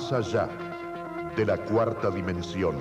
más allá de la cuarta dimensión.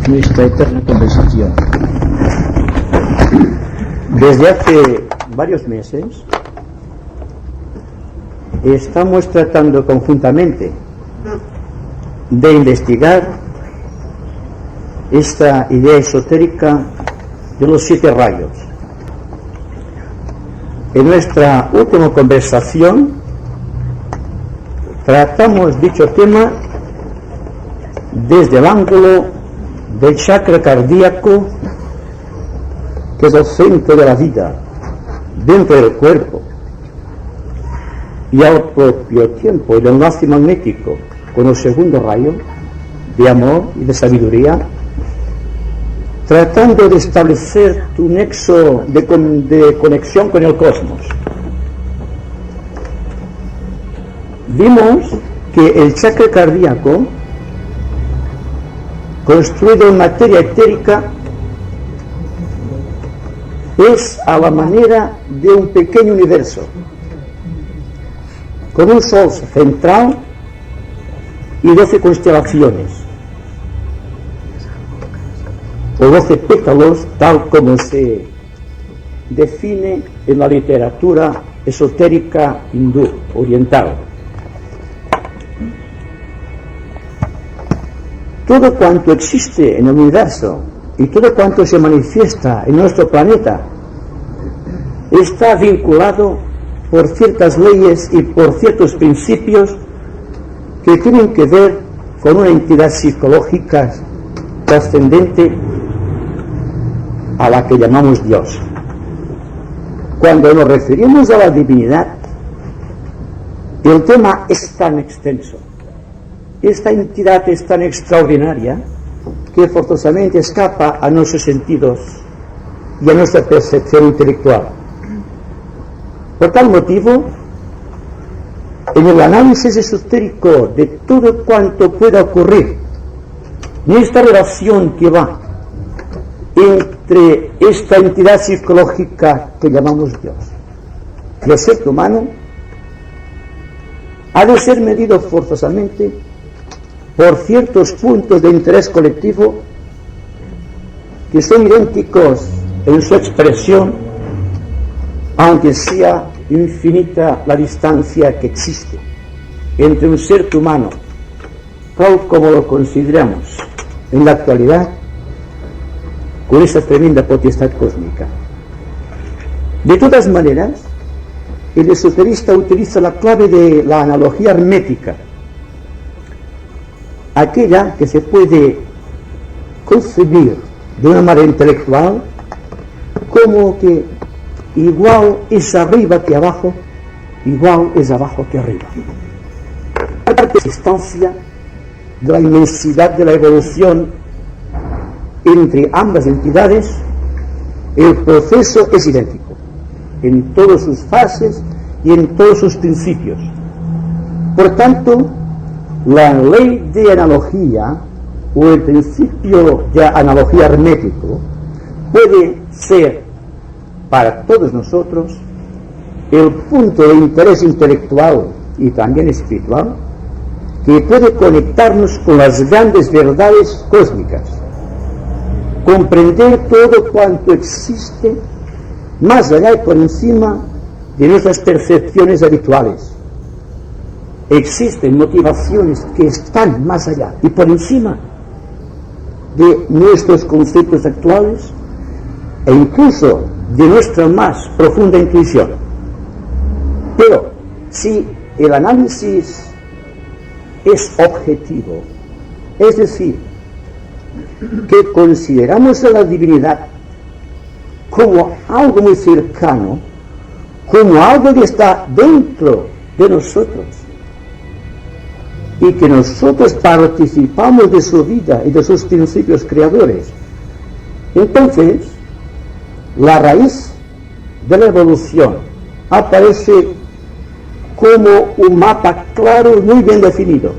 Nuestra eterna conversación. Desde hace varios meses estamos tratando conjuntamente de investigar esta idea esotérica de los 7 rayos. En nuestra última conversación tratamos dicho tema desde el ángulo del chakra cardíaco, que es el centro de la vida dentro del cuerpo, y al propio tiempo el enlace magnético con el segundo rayo de amor y de sabiduría, tratando de establecer tu nexo de conexión con el cosmos. Vimos que el chakra cardíaco, construido en materia etérica, es a la manera de un pequeño universo, con un sol central y 12 constelaciones, o 12 pétalos, tal como se define en la literatura esotérica hindú oriental. Todo cuanto existe en el universo y todo cuanto se manifiesta en nuestro planeta está vinculado por ciertas leyes y por ciertos principios que tienen que ver con una entidad psicológica trascendente a la que llamamos Dios. Cuando nos referimos a la divinidad, el tema es tan extenso. Esta entidad es tan extraordinaria que forzosamente escapa a nuestros sentidos y a nuestra percepción intelectual. Por tal motivo, en el análisis esotérico de todo cuanto pueda ocurrir, en esta relación que va entre esta entidad psicológica que llamamos Dios y el ser humano, ha de ser medido forzosamente por ciertos puntos de interés colectivo que son idénticos en su expresión, aunque sea infinita la distancia que existe entre un ser humano, tal como lo consideramos en la actualidad, con esa tremenda potestad cósmica. De todas maneras, el esoterista utiliza la clave de la analogía hermética, aquella que se puede concebir de una manera intelectual como que igual es arriba que abajo, igual es abajo que arriba. La distancia de la inmensidad de la evolución entre ambas entidades, el proceso es idéntico en todas sus fases y en todos sus principios. Por tanto, la ley de analogía o el principio de analogía hermético puede ser para todos nosotros el punto de interés intelectual y también espiritual que puede conectarnos con las grandes verdades cósmicas, comprender todo cuanto existe más allá y por encima de nuestras percepciones habituales. Existen motivaciones que están más allá y por encima de nuestros conceptos actuales e incluso de nuestra más profunda intuición. Pero si el análisis es objetivo, es decir, que consideramos a la divinidad como algo muy cercano, como algo que está dentro de nosotros, y que nosotros participamos de su vida y de sus principios creadores, entonces la raíz de la evolución aparece como un mapa claro y muy bien definido.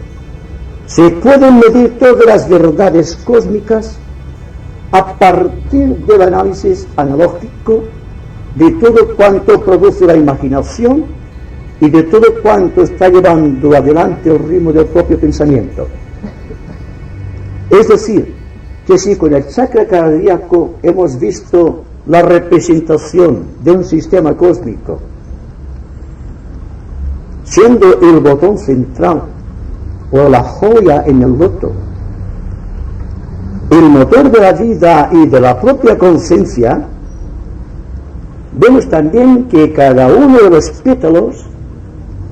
Se pueden medir todas las verdades cósmicas a partir del análisis analógico de todo cuanto produce la imaginación y de todo cuanto está llevando adelante el ritmo del propio pensamiento. Es decir, que si con el chakra cardíaco hemos visto la representación de un sistema cósmico, siendo el botón central o la joya en el loto el motor de la vida y de la propia conciencia, vemos también que cada uno de los pétalos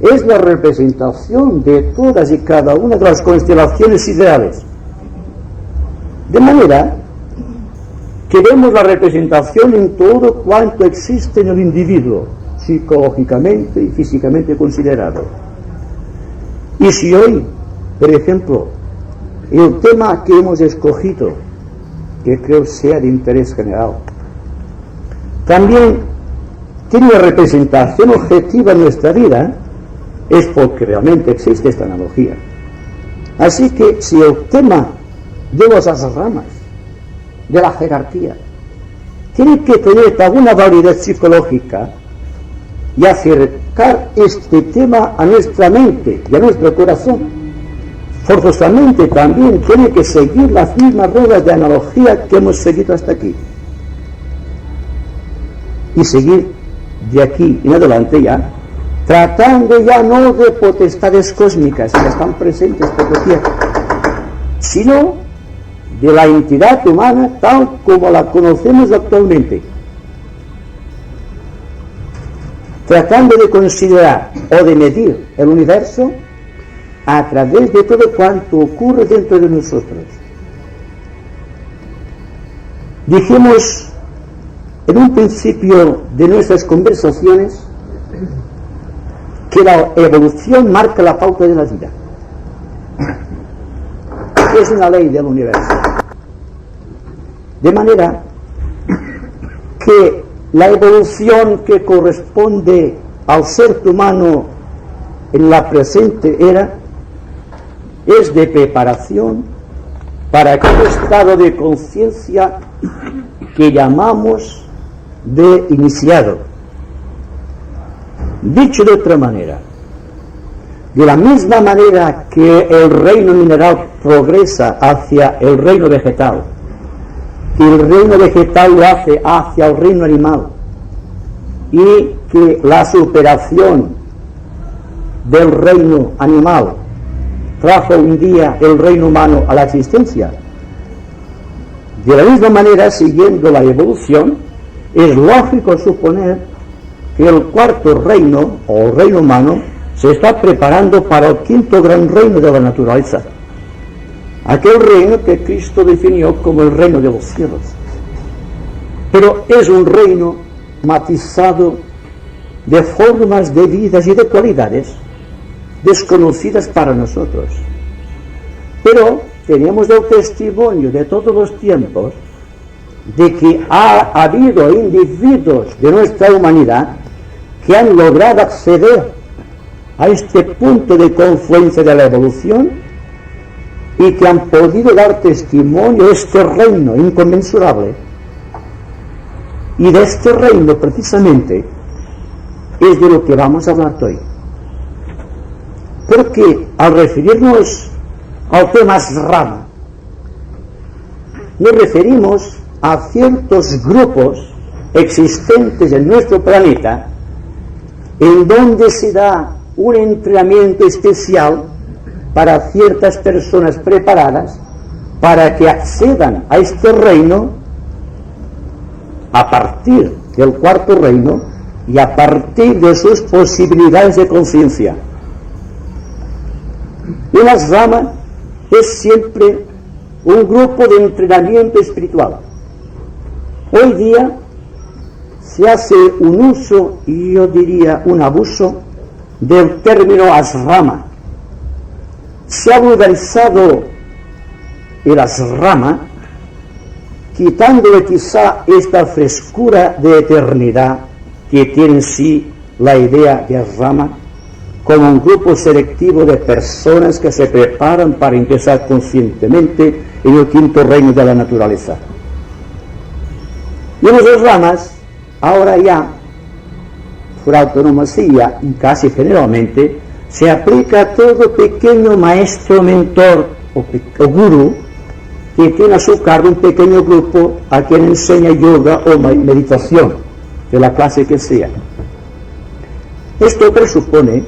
es la representación de todas y cada una de las constelaciones ideales. De manera que vemos la representación en todo cuanto existe en el individuo, psicológicamente y físicamente considerado. Y si hoy, por ejemplo, el tema que hemos escogido, que creo sea de interés general, también tiene una representación objetiva en nuestra vida, es porque realmente existe esta analogía. Así que si el tema de las ramas de la jerarquía tiene que tener alguna validez psicológica y acercar este tema a nuestra mente y a nuestro corazón, forzosamente también tiene que seguir las mismas reglas de analogía que hemos seguido hasta aquí y seguir de aquí en adelante ya tratando ya no de potestades cósmicas que están presentes por doquier, sino de la entidad humana tal como la conocemos actualmente, tratando de considerar o de medir el universo a través de todo cuanto ocurre dentro de nosotros. Dijimos en un principio de nuestras conversaciones que la evolución marca la pauta de la vida. Es una ley del universo. De manera que la evolución que corresponde al ser humano en la presente era es de preparación para aquel estado de conciencia que llamamos de iniciado. Dicho de otra manera, de la misma manera que el reino mineral progresa hacia el reino vegetal, y el reino vegetal lo hace hacia el reino animal, y que la superación del reino animal trajo un día el reino humano a la existencia. De la misma manera, siguiendo la evolución, es lógico suponer que el cuarto reino, o reino humano, se está preparando para el quinto gran reino de la naturaleza, aquel reino que Cristo definió como el reino de los cielos. Pero es un reino matizado de formas de vidas y de cualidades desconocidas para nosotros. Pero tenemos el testimonio de todos los tiempos de que ha habido individuos de nuestra humanidad que han logrado acceder a este punto de confluencia de la evolución y que han podido dar testimonio de este reino inconmensurable. Y de este reino precisamente es de lo que vamos a hablar hoy. Porque al referirnos al tema rama, nos referimos a ciertos grupos existentes en nuestro planeta, en donde se da un entrenamiento especial para ciertas personas preparadas para que accedan a este reino a partir del cuarto reino y a partir de sus posibilidades de conciencia. Una rama es siempre un grupo de entrenamiento espiritual. Hoy día se hace un uso, y yo diría un abuso, del término asrama. Se ha vulgarizado el asrama, quitándole quizá esta frescura de eternidad que tiene en sí la idea de asrama, como un grupo selectivo de personas que se preparan para ingresar conscientemente en el quinto reino de la naturaleza. Y en las ramas, ahora ya, por autonomía y casi generalmente, se aplica a todo pequeño maestro, mentor o gurú que tiene a su cargo un pequeño grupo a quien enseña yoga o meditación, de la clase que sea. Esto presupone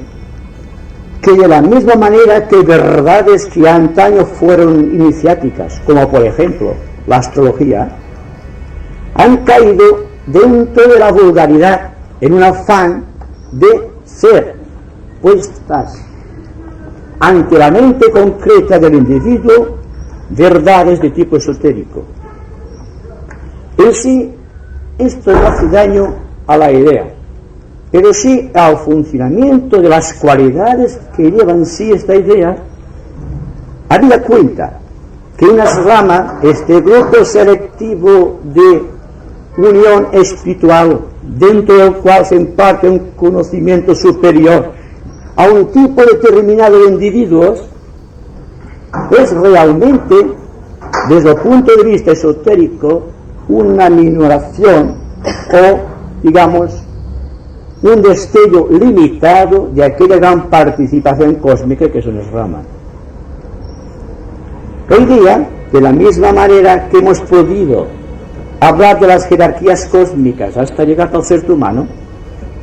que de la misma manera que verdades que antaño fueron iniciáticas, como por ejemplo la astrología, han caído dentro de la vulgaridad en un afán de ser puestas ante la mente concreta del individuo verdades de tipo esotérico. En sí, esto no hace daño a la idea, pero sí al funcionamiento de las cualidades que llevan en sí esta idea. Habida cuenta que una rama, este grupo selectivo de unión espiritual, dentro del cual se imparte un conocimiento superior a un tipo determinado de individuos, es realmente, desde el punto de vista esotérico, una minoración o, digamos, un destello limitado de aquella gran participación cósmica que son las ramas. Hoy día, de la misma manera que hemos podido hablar de las jerarquías cósmicas hasta llegar al ser humano,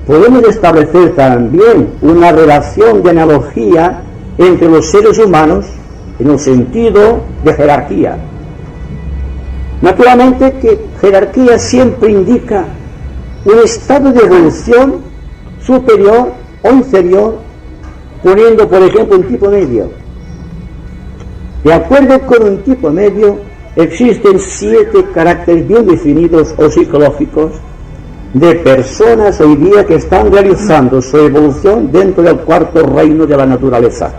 podemos establecer también una relación de analogía entre los seres humanos en el sentido de jerarquía. Naturalmente que jerarquía siempre indica un estado de evolución superior o inferior, poniendo por ejemplo un tipo medio. De acuerdo con un tipo medio, existen 7 caracteres bien definidos o psicológicos de personas hoy día que están realizando su evolución dentro del cuarto reino de la naturaleza.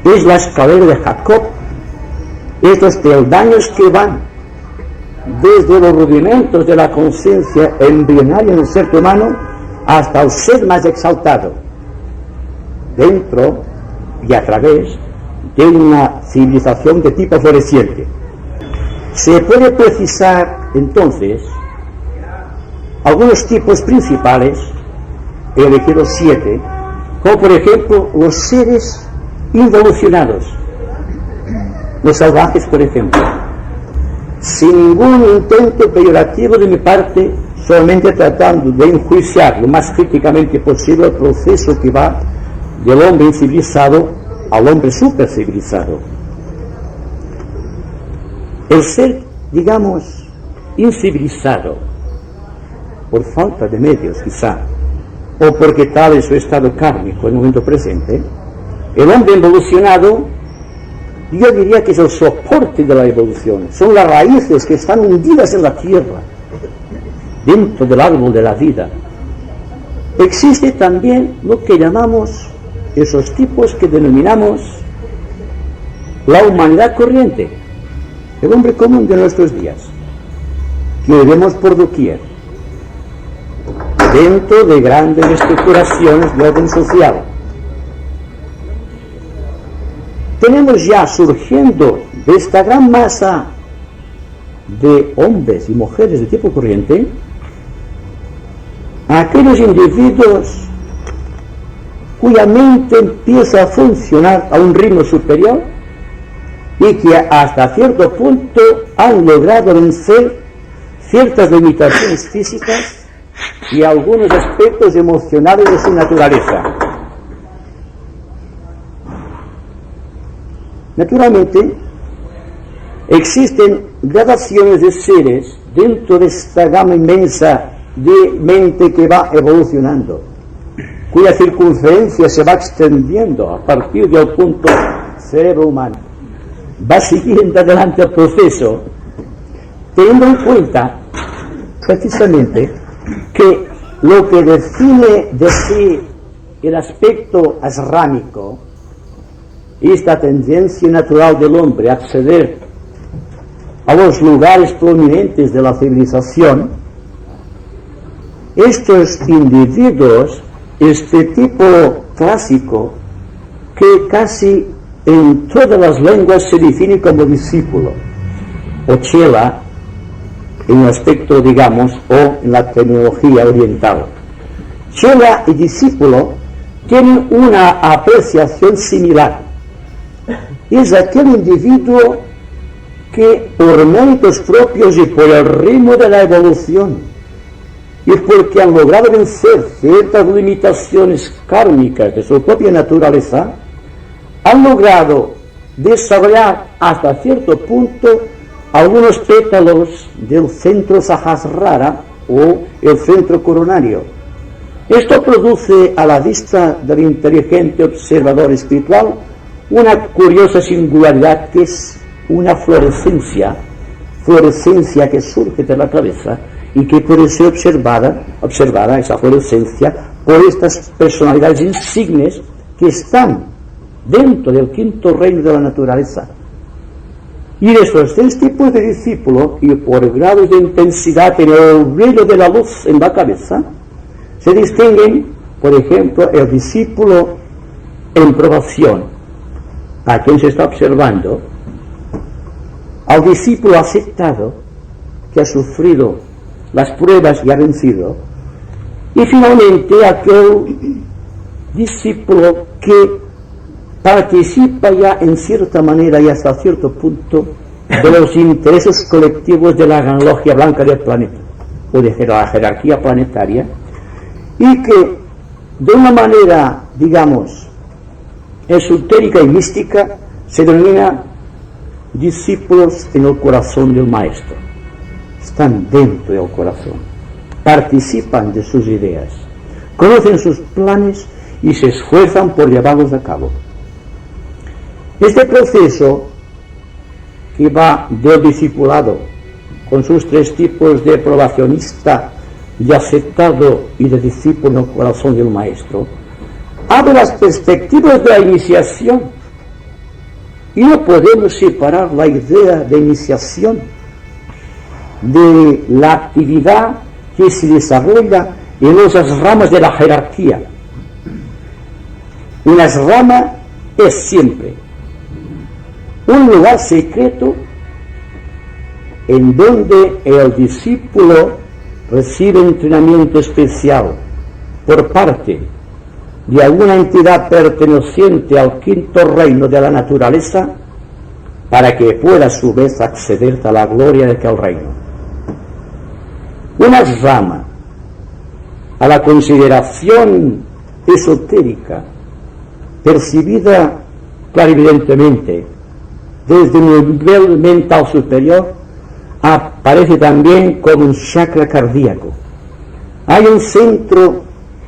Es la escalera de Jacob, estos peldaños que van desde los rudimentos de la conciencia embrionaria en el ser humano hasta el ser más exaltado, dentro y a través de una civilización de tipo floreciente. Se puede precisar entonces algunos tipos principales, he elegido 7, como por ejemplo los seres involucionados, los salvajes por ejemplo, sin ningún intento peyorativo de mi parte, solamente tratando de enjuiciar lo más críticamente posible el proceso que va del hombre incivilizado al hombre supercivilizado. El ser, digamos, incivilizado, por falta de medios quizá, o porque tal es su estado kármico en el momento presente, el hombre evolucionado, yo diría que es el soporte de la evolución, son las raíces que están hundidas en la tierra, dentro del árbol de la vida. Existe también lo que llamamos, esos tipos que denominamos la humanidad corriente, el hombre común de nuestros días, que vemos por doquier, dentro de grandes estructuraciones de orden social. Tenemos ya surgiendo de esta gran masa de hombres y mujeres de tipo corriente a aquellos individuos cuya mente empieza a funcionar a un ritmo superior y que hasta cierto punto han logrado vencer ciertas limitaciones físicas y algunos aspectos emocionales de su naturaleza. Naturalmente, existen gradaciones de seres dentro de esta gama inmensa de mente que va evolucionando, cuya circunferencia se va extendiendo a partir del punto cerebro humano. Va siguiendo adelante el proceso, teniendo en cuenta precisamente que lo que define de sí el aspecto asrámico, esta tendencia natural del hombre a acceder a los lugares prominentes de la civilización, estos individuos, este tipo clásico, que casi en todas las lenguas se define como discípulo, o chela, en el aspecto, digamos, o en la terminología oriental. Chela y discípulo tienen una apreciación similar. Es aquel individuo que por méritos propios y por el ritmo de la evolución y porque han logrado vencer ciertas limitaciones kármicas de su propia naturaleza, han logrado desarrollar hasta cierto punto algunos pétalos del centro Sahasrara o el centro coronario. Esto produce a la vista del inteligente observador espiritual una curiosa singularidad, que es una fluorescencia que surge de la cabeza y que puede ser observada esa fluorescencia por estas personalidades insignes que están dentro del quinto reino de la naturaleza. Y de estos tres tipos de discípulos, y por grados de intensidad en el brillo de la luz en la cabeza, se distinguen, por ejemplo, el discípulo en probación, a quien se está observando, al discípulo aceptado, que ha sufrido las pruebas y ha vencido, y finalmente aquel discípulo que participa ya en cierta manera y hasta cierto punto de los intereses colectivos de la gran logia blanca del planeta, o de la jerarquía planetaria, y que de una manera, digamos, esotérica y mística, se denomina discípulos en el corazón del maestro. Están dentro del corazón, participan de sus ideas, conocen sus planes y se esfuerzan por llevarlos a cabo. Este proceso, que va del discipulado con sus tres tipos de probacionista, de aceptado y de discípulo en el corazón del maestro, abre las perspectivas de la iniciación, y no podemos separar la idea de iniciación de la actividad que se desarrolla en esas ramas de la jerarquía. Una rama es siempre un lugar secreto en donde el discípulo recibe entrenamiento especial por parte de alguna entidad perteneciente al quinto reino de la naturaleza, para que pueda a su vez acceder a la gloria de aquel reino. Una rama a la consideración esotérica, percibida clarividentemente desde un nivel mental superior, aparece también como un chakra cardíaco. Hay un centro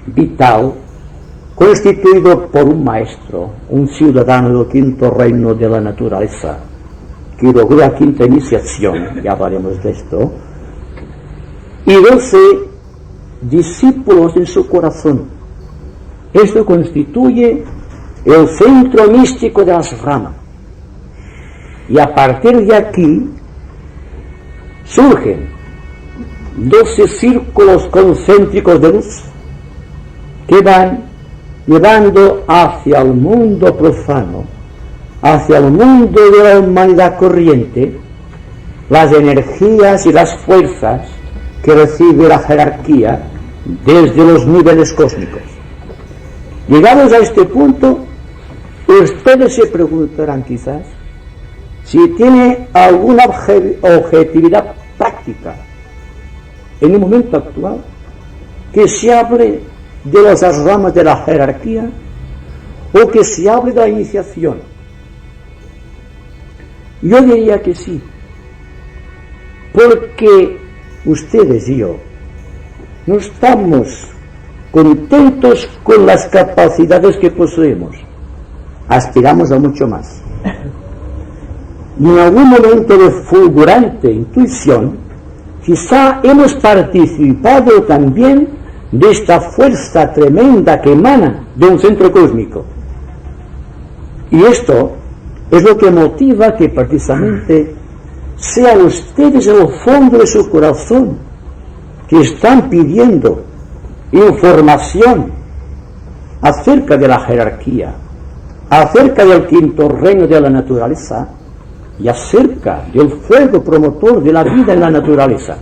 vital constituido por un maestro, un ciudadano del quinto reino de la naturaleza, que logró la quinta iniciación, ya hablaremos de esto, y 12 discípulos en su corazón. Esto constituye el centro místico de las ramas. Y a partir de aquí surgen 12 círculos concéntricos de luz que van llevando hacia el mundo profano, hacia el mundo de la humanidad corriente, las energías y las fuerzas que recibe la jerarquía desde los niveles cósmicos. Llegados a este punto, ustedes se preguntarán quizás si tiene alguna objetividad práctica en el momento actual, que se hable de las ramas de la jerarquía o que se hable de la iniciación. Yo diría que sí, porque ustedes y yo no estamos contentos con las capacidades que poseemos, aspiramos a mucho más. Y en algún momento de fulgurante intuición, quizá hemos participado también de esta fuerza tremenda que emana de un centro cósmico. Y esto es lo que motiva que precisamente sean ustedes en el fondo de su corazón que están pidiendo información acerca de la jerarquía, acerca del quinto reino de la naturaleza y acerca del fuego promotor de la vida en la naturaleza.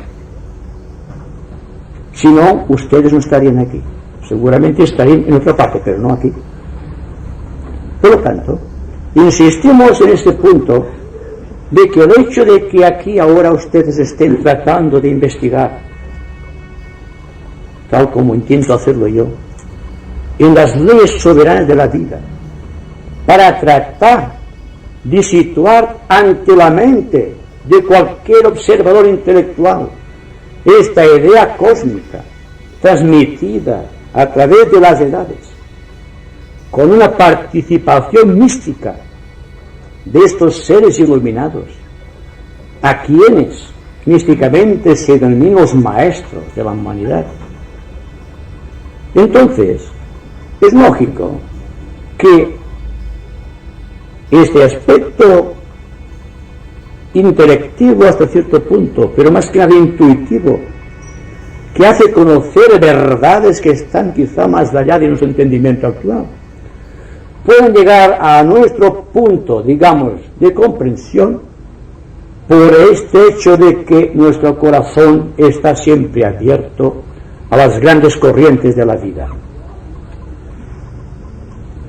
Si no, ustedes no estarían aquí. Seguramente estarían en otra parte, pero no aquí. Por lo tanto, insistimos en este punto de que el hecho de que aquí ahora ustedes estén tratando de investigar, tal como intento hacerlo yo, en las leyes soberanas de la vida, para tratar de situar ante la mente de cualquier observador intelectual esta idea cósmica transmitida a través de las edades, con una participación mística de estos seres iluminados, a quienes místicamente se denominan los maestros de la humanidad. Entonces, es lógico que este aspecto intelectivo hasta cierto punto, pero más que nada intuitivo, que hace conocer verdades que están quizá más allá de nuestro entendimiento actual, pueden llegar a nuestro punto, digamos, de comprensión por este hecho de que nuestro corazón está siempre abierto a las grandes corrientes de la vida.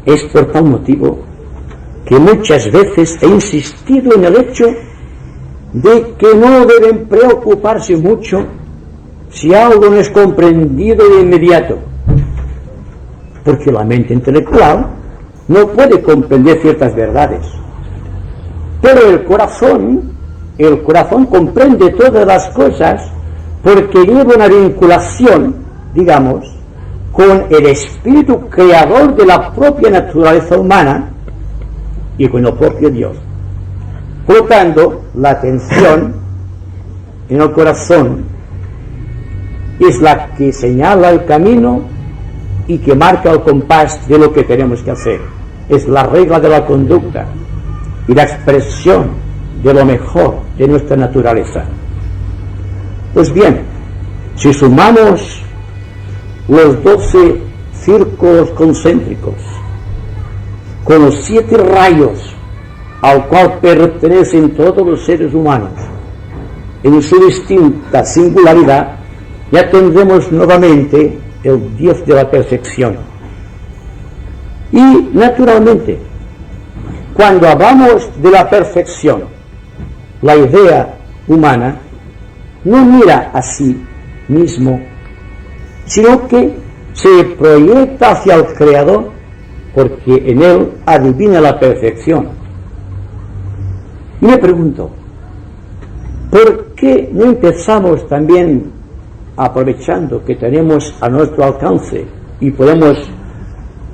Es por tal motivo que muchas veces he insistido en el hecho de que no deben preocuparse mucho si algo no es comprendido de inmediato, porque la mente intelectual no puede comprender ciertas verdades, pero el corazón comprende todas las cosas porque lleva una vinculación, digamos, con el espíritu creador de la propia naturaleza humana y con el propio Dios. Por lo tanto, la atención en el corazón es la que señala el camino y que marca el compás de lo que tenemos que hacer. Es la regla de la conducta y la expresión de lo mejor de nuestra naturaleza. Pues bien, si sumamos los 12 círculos concéntricos con los 7 rayos al cual pertenecen todos los seres humanos en su distinta singularidad, ya tendremos nuevamente el 10 de la perfección. Y naturalmente, cuando hablamos de la perfección, la idea humana no mira a sí mismo, sino que se proyecta hacia el Creador, porque en él adivina la perfección. Y me pregunto, ¿por qué no empezamos también, aprovechando que tenemos a nuestro alcance y podemos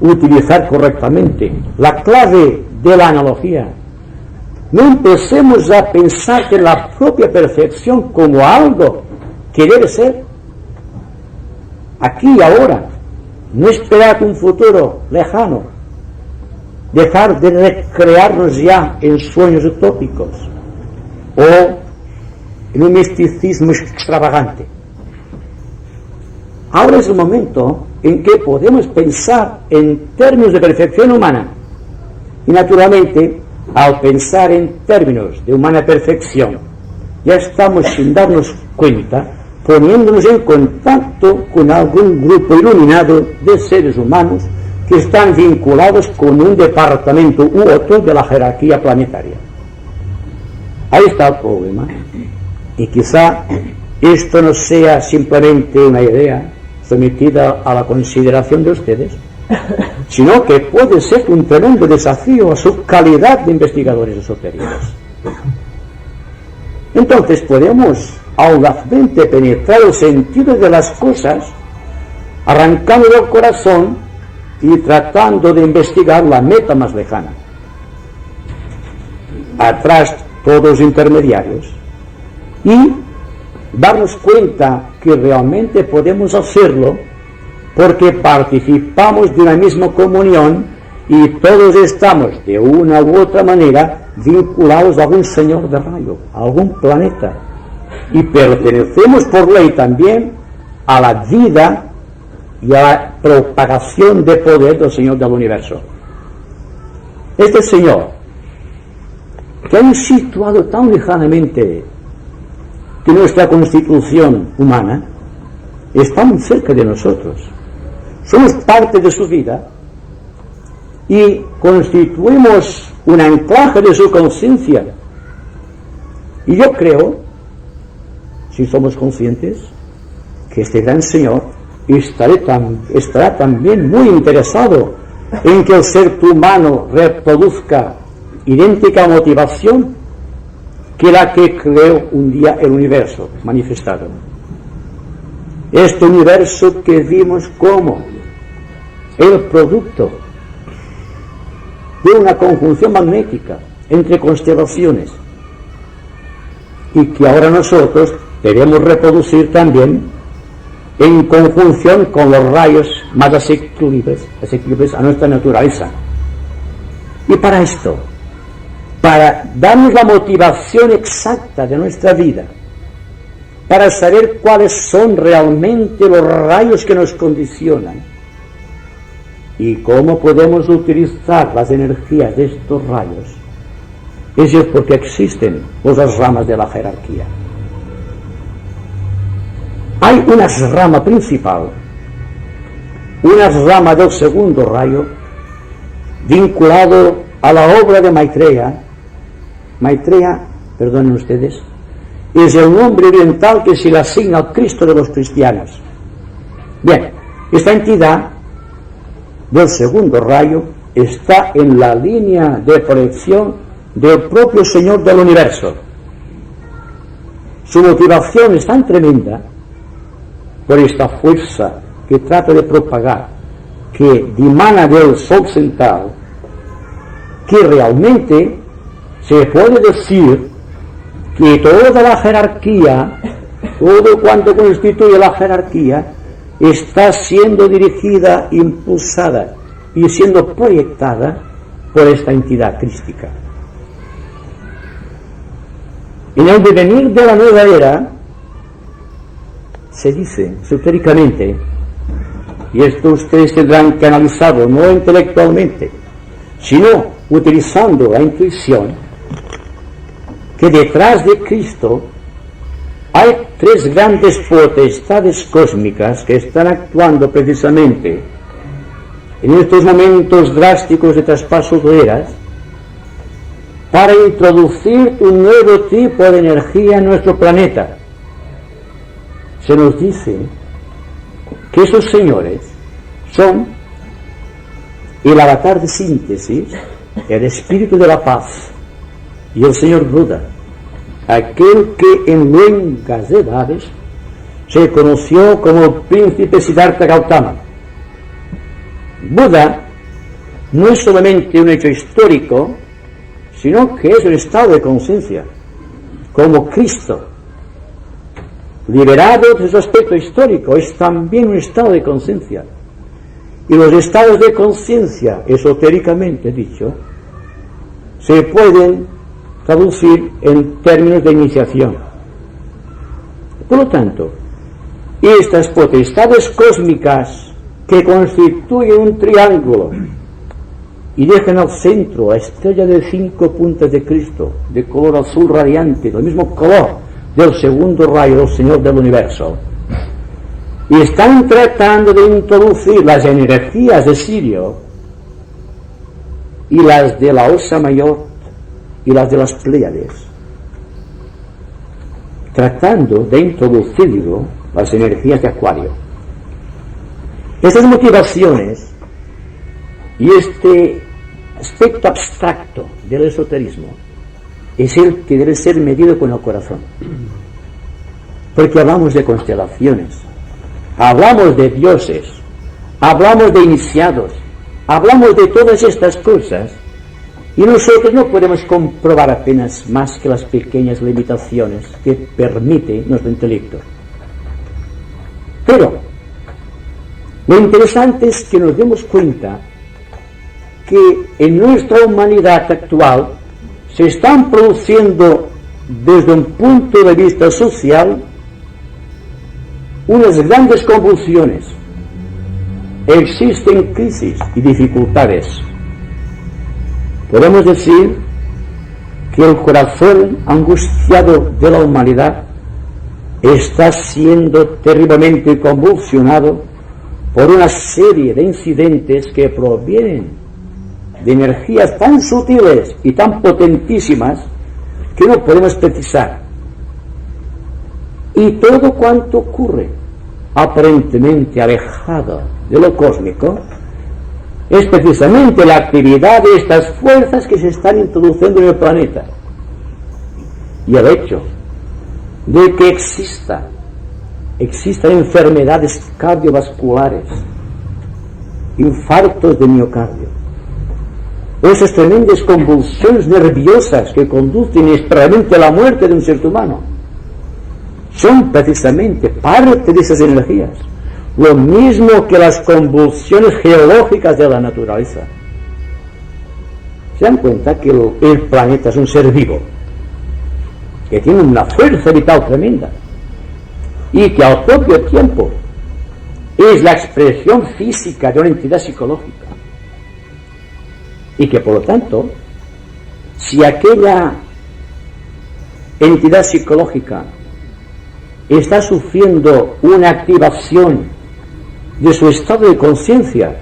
utilizar correctamente la clave de la analogía, no empecemos a pensar en la propia perfección como algo que debe ser aquí y ahora, no esperar un futuro lejano, dejar de recrearnos ya en sueños utópicos o en un misticismo extravagante? Ahora es el momento en que podemos pensar en términos de perfección humana, y naturalmente, al pensar en términos de humana perfección, ya estamos, sin darnos cuenta, poniéndonos en contacto con algún grupo iluminado de seres humanos que están vinculados con un departamento u otro de la jerarquía planetaria. Ahí está el problema. Y quizá esto no sea simplemente una idea sometida a la consideración de ustedes, sino que puede ser un tremendo desafío a su calidad de investigadores esotéricos. Entonces podemos audazmente penetrar el sentido de las cosas, arrancando del corazón y tratando de investigar la meta más lejana. Atrás todos los intermediarios, y darnos cuenta que realmente podemos hacerlo porque participamos de una misma comunión y todos estamos de una u otra manera vinculados a algún señor de rayo, a algún planeta, y pertenecemos por ley también a la vida y a la propagación de poder del Señor del universo. Este Señor, que ha situado tan lejanamente que nuestra constitución humana, está muy cerca de nosotros. Somos parte de su vida y constituimos un anclaje de su conciencia. Y yo creo, si somos conscientes, que este gran Señor estará también muy interesado en que el ser humano reproduzca idéntica motivación que la que creó un día el universo manifestado. Este universo que vimos como el producto de una conjunción magnética entre constelaciones y que ahora nosotros debemos reproducir también en conjunción con los rayos más asequibles a nuestra naturaleza. Y para esto, para darnos la motivación exacta de nuestra vida, para saber cuáles son realmente los rayos que nos condicionan y cómo podemos utilizar las energías de estos rayos, eso es porque existen las ramas de la jerarquía. Hay una rama principal, una rama del segundo rayo, vinculado a la obra de Maitreya. Maitreya, perdonen ustedes, es el nombre oriental que se le asigna al Cristo de los cristianos. Bien, esta entidad del segundo rayo está en la línea de proyección del propio Señor del universo. Su motivación es tan tremenda por esta fuerza que trata de propagar, que dimana del Sol central, que realmente se puede decir que toda la jerarquía, todo cuanto constituye la jerarquía, está siendo dirigida, impulsada y siendo proyectada por esta entidad crística. En el devenir de la nueva era, se dice esotéricamente, y esto ustedes tendrán que analizarlo no intelectualmente, sino utilizando la intuición, que detrás de Cristo hay tres grandes potestades cósmicas que están actuando precisamente en estos momentos drásticos de traspaso de eras para introducir un nuevo tipo de energía en nuestro planeta. Se nos dice que esos señores son el avatar de síntesis, el espíritu de la paz y el señor Buda, aquel que en luengas edades se conoció como el príncipe Siddhartha Gautama. Buda no es solamente un hecho histórico, sino que es un estado de conciencia, como Cristo, liberado de su aspecto histórico, es también un estado de conciencia. Y los estados de conciencia, esotéricamente dicho, se pueden traducir en términos de iniciación. Por lo tanto, estas potestades cósmicas que constituyen un triángulo y dejan al centro la estrella de 5 puntas de Cristo, de color azul radiante, del mismo color del segundo rayo del Señor del universo, y están tratando de introducir las energías de Sirio y las de la Osa Mayor y las de las Pléyades tratando de introducirlo las energías de Acuario. Estas motivaciones y este aspecto abstracto del esoterismo es el que debe ser medido con el corazón, porque hablamos de constelaciones, hablamos de dioses, hablamos de iniciados, hablamos de todas estas cosas, y nosotros no podemos comprobar apenas más que las pequeñas limitaciones que permite nuestro intelecto. Pero lo interesante es que nos demos cuenta que en nuestra humanidad actual se están produciendo desde un punto de vista social unas grandes convulsiones. Existen crisis y dificultades. Podemos decir que el corazón angustiado de la humanidad está siendo terriblemente convulsionado por una serie de incidentes que provienen de energías tan sutiles y tan potentísimas que no podemos precisar. Y todo cuanto ocurre aparentemente alejado de lo cósmico es precisamente la actividad de estas fuerzas que se están introduciendo en el planeta. Y el hecho de que existan enfermedades cardiovasculares, infartos de miocardio, o esas tremendas convulsiones nerviosas que conducen inesperadamente a la muerte de un ser humano, son precisamente parte de esas energías. Lo mismo que las convulsiones geológicas de la naturaleza. Se dan cuenta que el planeta es un ser vivo, que tiene una fuerza vital tremenda, y que al propio tiempo es la expresión física de una entidad psicológica. Y que por lo tanto, si aquella entidad psicológica está sufriendo una activación de su estado de conciencia,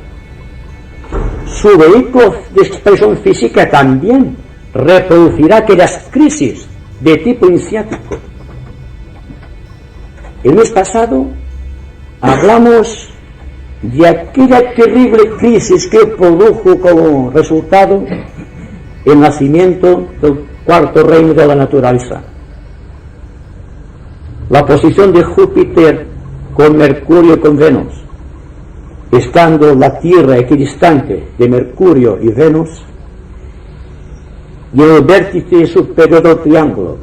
su vehículo de expresión física también reproducirá aquellas crisis de tipo iniciático. El mes pasado hablamos de aquella terrible crisis que produjo como resultado el nacimiento del cuarto reino de la naturaleza. La posición de Júpiter con Mercurio y con Venus, estando la Tierra equidistante de Mercurio y Venus, y en el vértice superior del triángulo,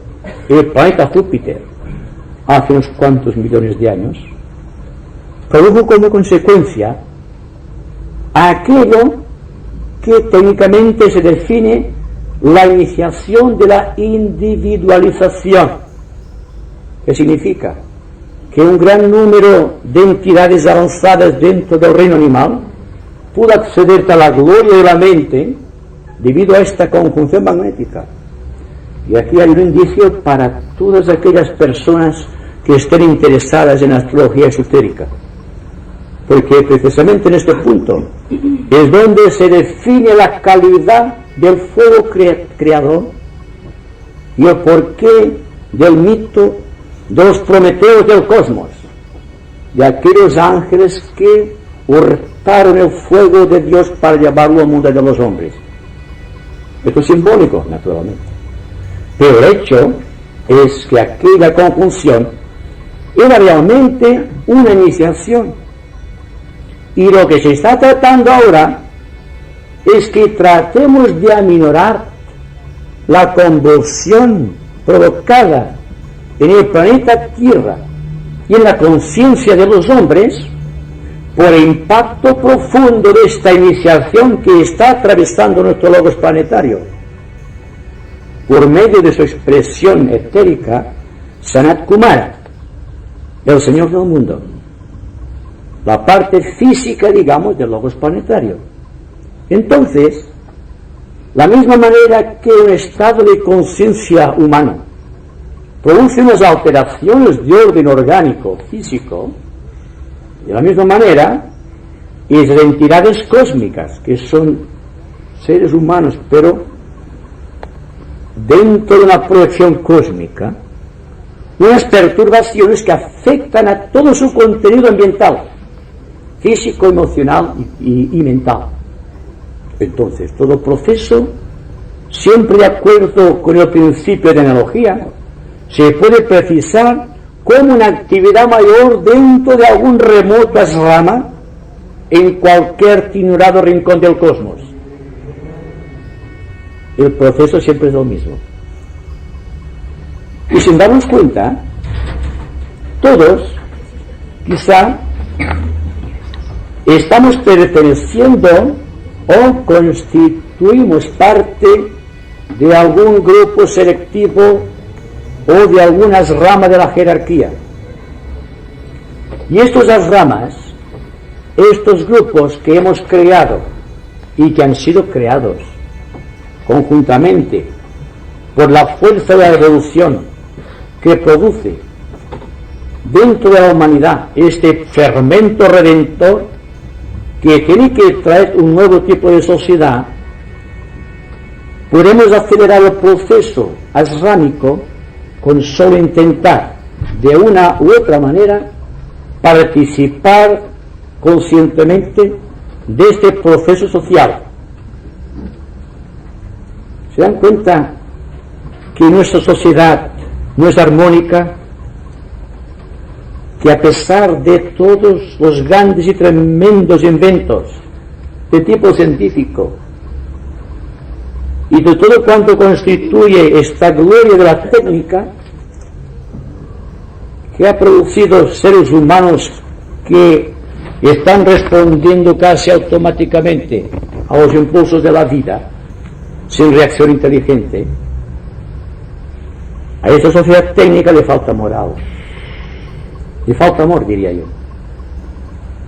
el planeta Júpiter, hace unos cuantos millones de años, produjo como consecuencia aquello que técnicamente se define la iniciación de la individualización, que significa que un gran número de entidades avanzadas dentro del reino animal pudo acceder a la gloria de la mente debido a esta conjunción magnética. Y aquí hay un indicio para todas aquellas personas que estén interesadas en astrología esotérica, porque precisamente en este punto es donde se define la calidad del fuego creador y el porqué del mito de los prometeos del cosmos, de aquellos ángeles que hurtaron el fuego de Dios para llevarlo al mundo de los hombres. Esto es simbólico, naturalmente, pero el hecho es que aquella conjunción era realmente una iniciación, y lo que se está tratando ahora es que tratemos de aminorar la convulsión provocada en el planeta Tierra y en la conciencia de los hombres por el impacto profundo de esta iniciación que está atravesando nuestro logos planetario por medio de su expresión etérica Sanat Kumara, el Señor del mundo, la parte física, digamos, del logos planetario. Entonces, la misma manera que un estado de conciencia humano produce unas alteraciones de orden orgánico, físico, de la misma manera, esas entidades cósmicas, que son seres humanos, pero dentro de una proyección cósmica, unas perturbaciones que afectan a todo su contenido ambiental, físico, emocional y mental. Entonces, todo proceso, siempre de acuerdo con el principio de analogía, se puede precisar como una actividad mayor dentro de algún remoto rama en cualquier ignorado rincón del cosmos. El proceso siempre es lo mismo. Y sin darnos cuenta, todos, quizá, estamos perteneciendo o constituimos parte de algún grupo selectivo o de algunas ramas de la jerarquía. Y estas ramas, estos grupos que hemos creado y que han sido creados conjuntamente por la fuerza de la evolución que produce dentro de la humanidad este fermento redentor que tiene que traer un nuevo tipo de sociedad, podemos acelerar el proceso asrámico con solo intentar de una u otra manera participar conscientemente de este proceso social. ¿Se dan cuenta que nuestra sociedad no es armónica? Que a pesar de todos los grandes y tremendos inventos de tipo científico y de todo cuanto constituye esta gloria de la técnica, que ha producido seres humanos que están respondiendo casi automáticamente a los impulsos de la vida, sin reacción inteligente, a esta sociedad técnica le falta moral, le falta amor, diría yo.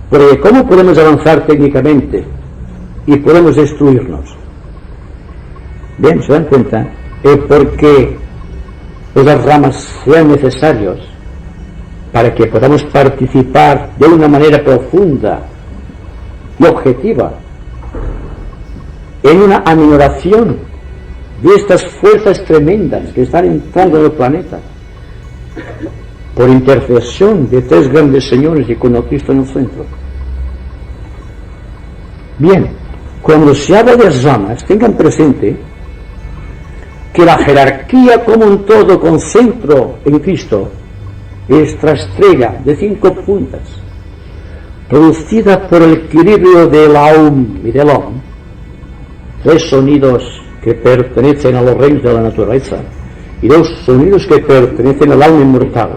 Porque ¿cómo podemos avanzar técnicamente y podemos destruirnos? Bien, ¿se dan cuenta? Porque esas ramas sean necesarios para que podamos participar de una manera profunda y objetiva en una aminoración de estas fuerzas tremendas que están entrando en el planeta por intercesión de tres grandes señores y con el Cristo en el centro. Bien, cuando se habla de ramas, tengan presente que la jerarquía como un todo con centro en Cristo, esta estrella de 5 puntas, producida por el equilibrio del Aum y del Om, 3 sonidos que pertenecen a los reinos de la naturaleza y 2 sonidos que pertenecen al alma inmortal,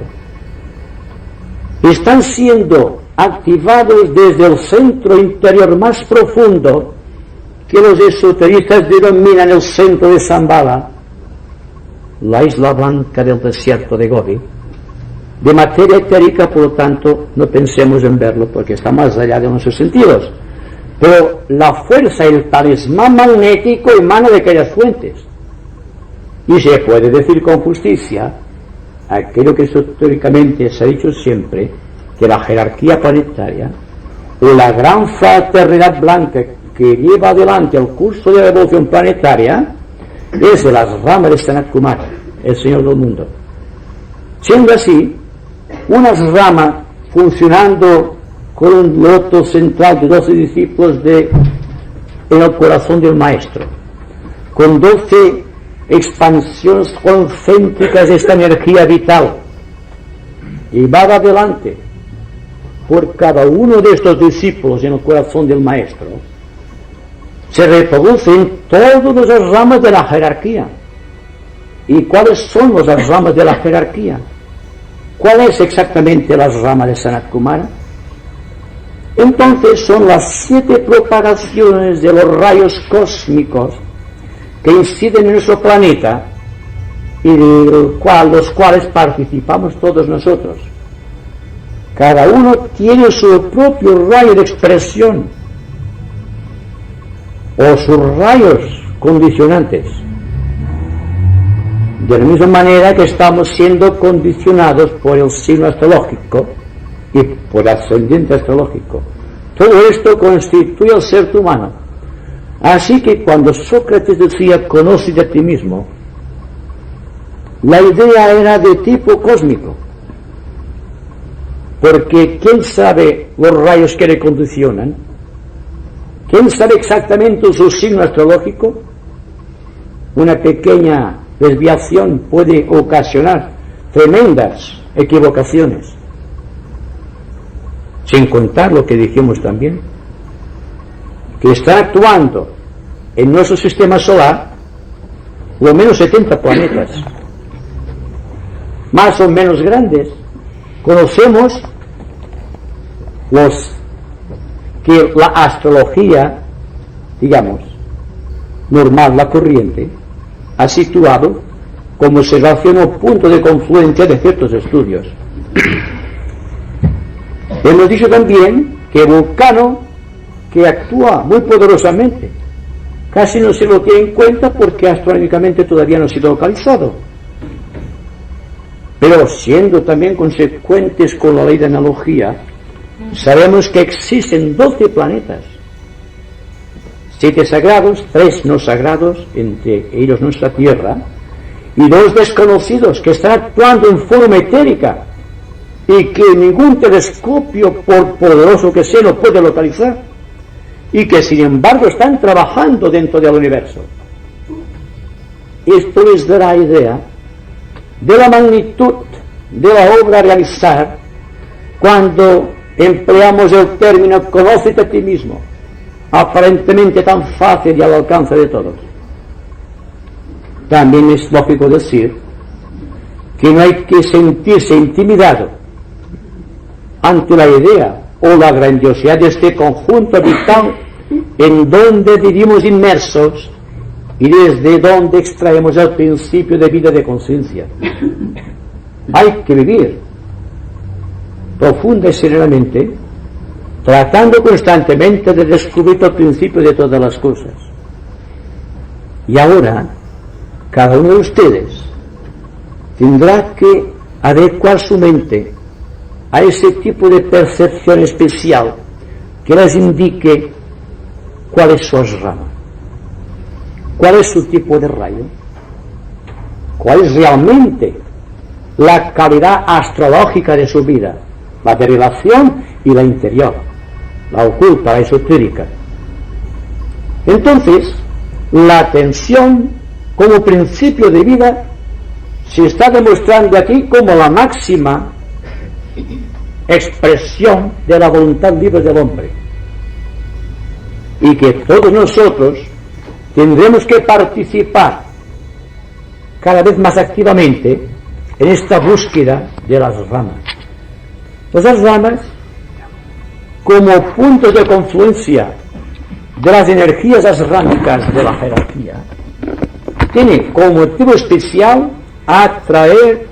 están siendo activados desde el centro interior más profundo, que los esoteristas denominan el centro de Shambhala, la isla blanca del desierto de Gobi, de materia etérica. Por lo tanto no pensemos en verlo porque está más allá de nuestros sentidos, pero la fuerza, el talismán magnético emana de aquellas fuentes, y se puede decir con justicia aquello que esotéricamente se ha dicho siempre, que la jerarquía planetaria o la gran fraternidad blanca que lleva adelante el curso de la evolución planetaria es de las ramas de Sanat Kumara, el Señor del mundo. Siendo así, una rama funcionando con un loto central de 12 discípulos en el corazón del Maestro, con 12 expansiones concéntricas de esta energía vital, llevada adelante por cada uno de estos discípulos en el corazón del Maestro, se reproducen todas las ramas de la jerarquía. ¿Y cuáles son las ramas de la jerarquía? ¿Cuál es exactamente la rama de Sanat Kumara? Entonces son las 7 propagaciones de los rayos cósmicos que inciden en nuestro planeta y de los cuales participamos todos nosotros. Cada uno tiene su propio rayo de expresión o sus rayos condicionantes, de la misma manera que estamos siendo condicionados por el signo astrológico y por el ascendiente astrológico. Todo esto constituye el ser humano. Así que cuando Sócrates decía conoce de ti mismo, la idea era de tipo cósmico, porque ¿quién sabe los rayos que le condicionan? ¿Quién sabe exactamente su signo astrológico? Una pequeña desviación puede ocasionar tremendas equivocaciones, sin contar lo que dijimos también, que está actuando en nuestro sistema solar lo menos 70 planetas, más o menos grandes. Conocemos los que la astrología, digamos, normal, la corriente, ha situado como observación o punto de confluencia de ciertos estudios. Hemos dicho también que Vulcano, que actúa muy poderosamente, casi no se lo tiene en cuenta porque astronómicamente todavía no ha sido localizado. Pero siendo también consecuentes con la ley de analogía, sabemos que existen 12 planetas, 7 sagrados, 3 no sagrados, entre ellos nuestra Tierra, y 2 desconocidos que están actuando en forma etérica y que ningún telescopio, por poderoso que sea, no puede localizar, y que sin embargo están trabajando dentro del universo. Esto les dará idea de la magnitud de la obra a realizar cuando empleamos el término conócete a ti mismo, aparentemente tan fácil y al alcance de todos. También es lógico decir que no hay que sentirse intimidado ante la idea o la grandiosidad de este conjunto vital en donde vivimos inmersos y desde donde extraemos el principio de vida de conciencia. Hay que vivir profunda y serenamente, tratando constantemente de descubrir el principio de todas las cosas. Y ahora, cada uno de ustedes tendrá que adecuar su mente a ese tipo de percepción especial que les indique cuál es su asrama, cuál es su tipo de rayo, cuál es realmente la calidad astrológica de su vida, la de relación y la interior, la oculta, la esotérica. Entonces, la atención como principio de vida se está demostrando aquí como la máxima expresión de la voluntad libre del hombre, y que todos nosotros tendremos que participar cada vez más activamente en esta búsqueda de las ramas. Las ramas, como puntos de confluencia de las energías asrámicas de la jerarquía, tienen como motivo especial atraer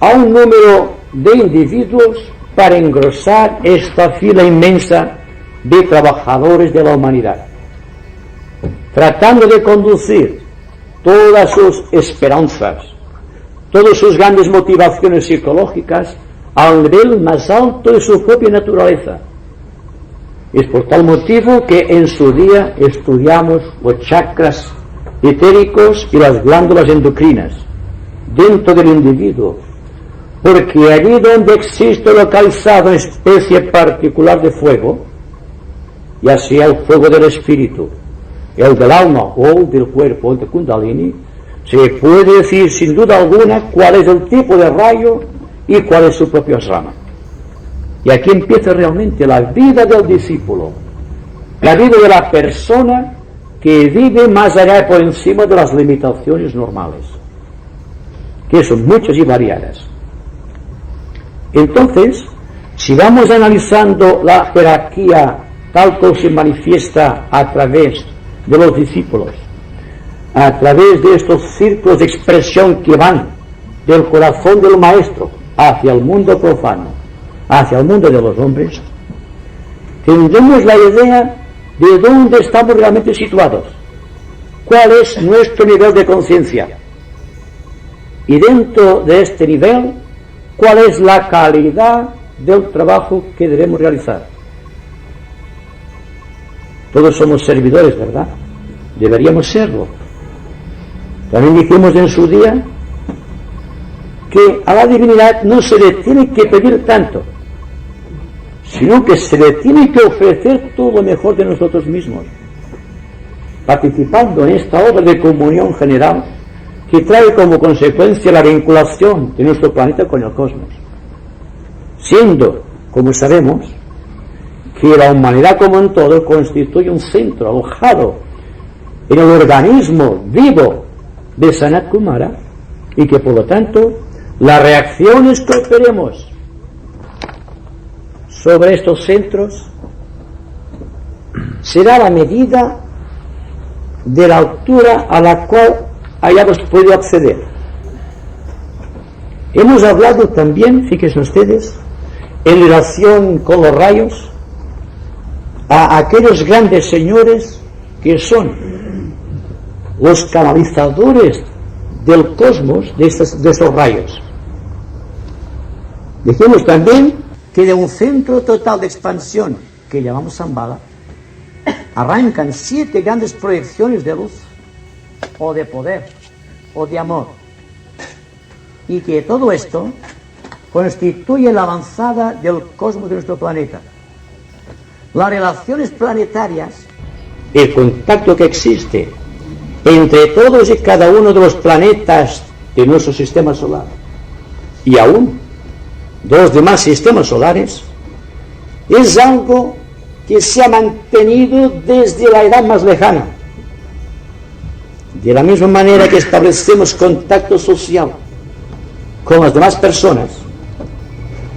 a un número de individuos para engrosar esta fila inmensa de trabajadores de la humanidad, tratando de conducir todas sus esperanzas, todas sus grandes motivaciones psicológicas al nivel más alto de su propia naturaleza. Es por tal motivo que en su día estudiamos los chakras etéricos y las glándulas endocrinas dentro del individuo, porque allí donde existe localizado una especie particular de fuego, ya sea el fuego del espíritu, el del alma o el del cuerpo, el de Kundalini, se puede decir sin duda alguna cuál es el tipo de rayo y cuál es su propia rama. Y aquí empieza realmente la vida del discípulo, la vida de la persona que vive más allá y por encima de las limitaciones normales, que son muchas y variadas. Entonces, si vamos analizando la jerarquía tal como se manifiesta a través de los discípulos, a través de estos círculos de expresión que van del corazón del maestro hacia el mundo profano, hacia el mundo de los hombres, tendremos la idea de dónde estamos realmente situados, cuál es nuestro nivel de conciencia, y dentro de este nivel, cuál es la calidad del trabajo que debemos realizar. Todos somos servidores, ¿verdad? Deberíamos serlo. También dijimos en su día que a la divinidad no se le tiene que pedir tanto, sino que se le tiene que ofrecer todo lo mejor de nosotros mismos, participando en esta obra de comunión general que trae como consecuencia la vinculación de nuestro planeta con el cosmos, siendo, como sabemos, que la humanidad como un todo constituye un centro alojado en el organismo vivo de Sanat Kumara, y que por lo tanto las reacciones que operemos sobre estos centros será la medida de la altura a la cual hayamos podido acceder. Hemos hablado también, fíjense ustedes, en relación con los rayos, a aquellos grandes señores que son los canalizadores del cosmos de estos rayos. Dijimos también que de un centro total de expansión que llamamos Shambhala arrancan 7 grandes proyecciones de luz o de poder o de amor, y que todo esto constituye la avanzada del cosmos de nuestro planeta. Las relaciones planetarias, el contacto que existe entre todos y cada uno de los planetas de nuestro sistema solar y aún de los demás sistemas solares, es algo que se ha mantenido desde la edad más lejana. De la misma manera que establecemos contacto social con las demás personas,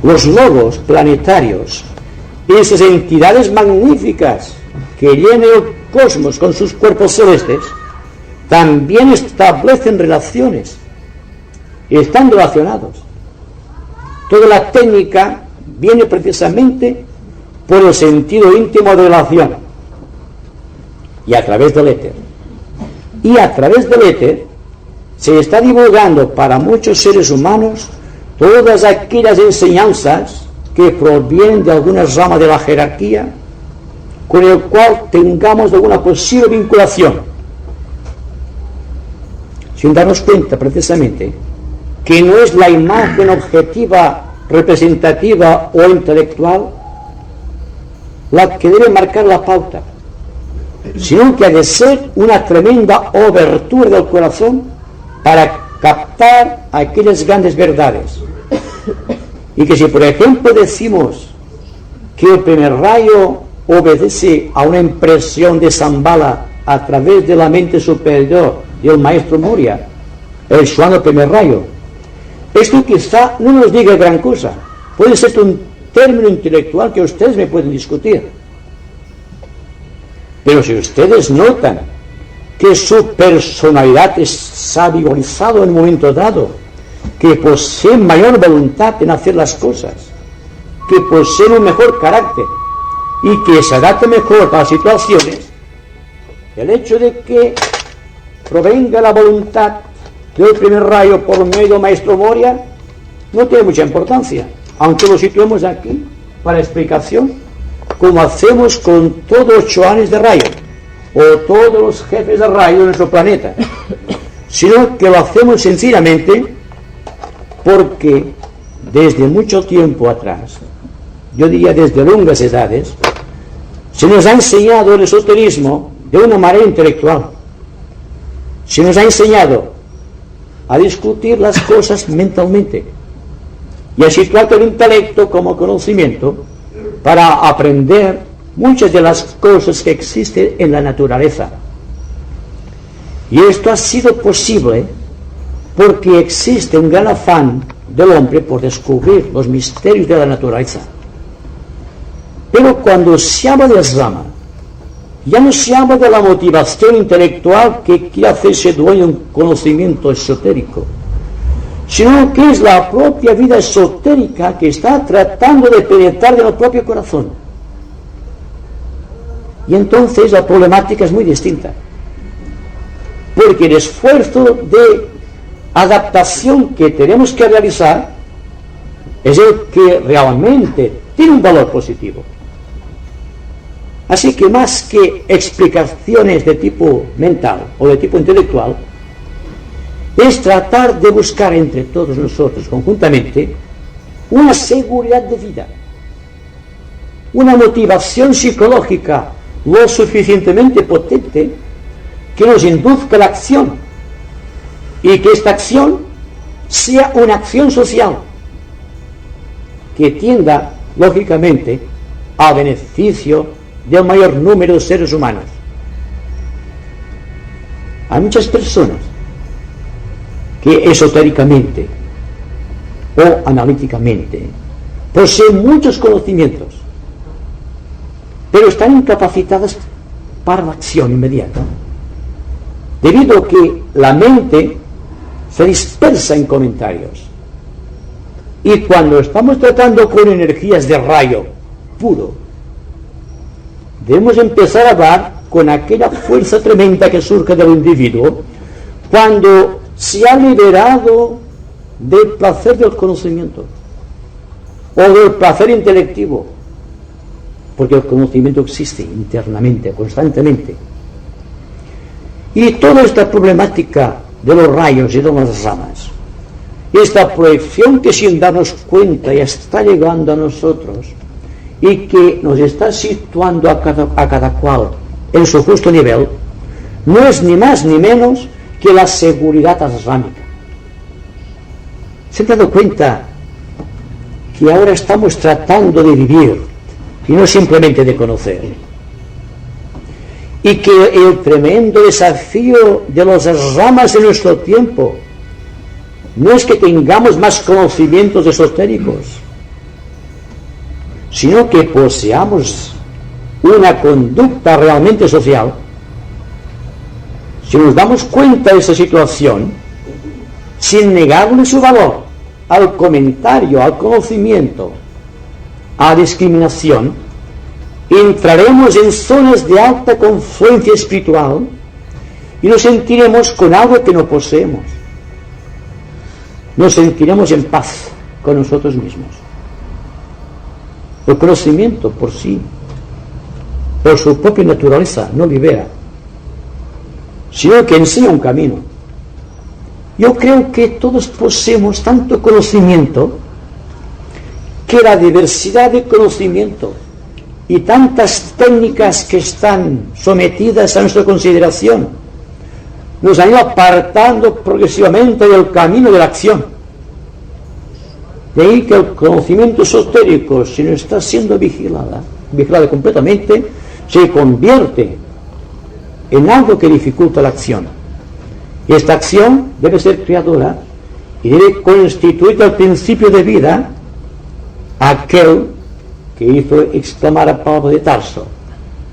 los logos planetarios, esas entidades magníficas que llenan el cosmos con sus cuerpos celestes, también establecen relaciones, están relacionados. Toda la técnica viene precisamente por el sentido íntimo de relación, y a través del éter. Y a través del éter se está divulgando para muchos seres humanos todas aquellas enseñanzas que provienen de alguna rama de la jerarquía con el cual tengamos alguna posible vinculación, sin darnos cuenta precisamente que no es la imagen objetiva, representativa o intelectual la que debe marcar la pauta, sino que ha de ser una tremenda obertura del corazón para captar aquellas grandes verdades. Y que si por ejemplo decimos que el primer rayo obedece a una impresión de Shambhala a través de la mente superior del maestro Moria, el Shuan del primer rayo, esto quizá no nos diga gran cosa, puede ser un término intelectual que ustedes me pueden discutir, pero si ustedes notan que su personalidad está vigorizada en un momento dado, que posee mayor voluntad en hacer las cosas, que posee un mejor carácter y que se adapte mejor a las situaciones, el hecho de que provenga la voluntad del primer rayo por medio del maestro Moria no tiene mucha importancia, aunque lo situemos aquí para explicación, como hacemos con todos los choanes de rayo o todos los jefes de rayo de nuestro planeta, sino que lo hacemos sencillamente porque desde mucho tiempo atrás, yo diría desde largas edades, se nos ha enseñado el esoterismo de una manera intelectual, se nos ha enseñado a discutir las cosas mentalmente y a situar el intelecto como conocimiento para aprender muchas de las cosas que existen en la naturaleza. Y esto ha sido posible porque existe un gran afán del hombre por descubrir los misterios de la naturaleza. Pero cuando se habla de Rama, ya no se habla de la motivación intelectual que quiere hacerse dueño de un conocimiento esotérico, sino que es la propia vida esotérica que está tratando de penetrar en el propio corazón. Y entonces la problemática es muy distinta, porque el esfuerzo de adaptación que tenemos que realizar es el que realmente tiene un valor positivo. Así que más que explicaciones de tipo mental o de tipo intelectual, es tratar de buscar entre todos nosotros conjuntamente una seguridad de vida, una motivación psicológica lo suficientemente potente que nos induzca a la acción, y que esta acción sea una acción social que tienda, lógicamente, al beneficio del mayor número de seres humanos. Hay muchas personas que esotéricamente o analíticamente poseen muchos conocimientos, pero están incapacitadas para la acción inmediata, debido a que la mente se dispersa en comentarios. Y cuando estamos tratando con energías de rayo puro, debemos empezar a hablar con aquella fuerza tremenda que surge del individuo cuando se ha liberado del placer del conocimiento o del placer intelectivo, porque el conocimiento existe internamente, constantemente. Y toda esta problemática de los rayos y de las ramas, esta proyección que sin darnos cuenta ya está llegando a nosotros y que nos está situando a cada cual en su justo nivel, no es ni más ni menos que la seguridad asrámica. ¿Se han dado cuenta que ahora estamos tratando de vivir y no simplemente de conocer? Y que el tremendo desafío de las ramas de nuestro tiempo no es que tengamos más conocimientos esotéricos, sino que poseamos una conducta realmente social. Si nos damos cuenta de esa situación, sin negarle su valor al comentario, al conocimiento, a la discriminación, entraremos en zonas de alta confluencia espiritual y nos sentiremos con algo que no poseemos. Nos sentiremos en paz con nosotros mismos. El conocimiento por sí, por su propia naturaleza, no libera, sino que enseña un camino. Yo creo que todos poseemos tanto conocimiento que la diversidad de conocimiento y tantas técnicas que están sometidas a nuestra consideración nos han ido apartando progresivamente del camino de la acción. De ahí que el conocimiento esotérico, si no está siendo vigilado completamente, se convierte en algo que dificulta la acción. Y esta acción debe ser creadora y debe constituir el principio de vida aquel que hizo exclamar a Pablo de Tarso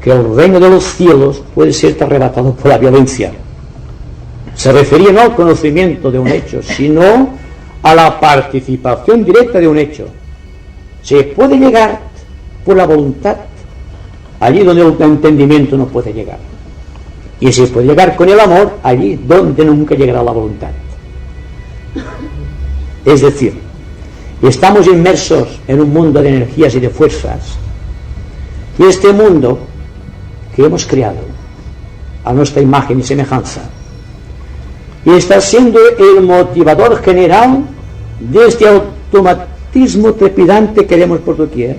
que el reino de los cielos puede ser arrebatado por la violencia. Se refería no al conocimiento de un hecho, sino a la participación directa de un hecho. Se puede llegar por la voluntad allí donde el entendimiento no puede llegar, y se puede llegar con el amor allí donde nunca llegará la voluntad. Es decir, estamos inmersos en un mundo de energías y de fuerzas, y este mundo que hemos creado a nuestra imagen y semejanza, y está siendo el motivador general de este automatismo trepidante que vemos por doquier,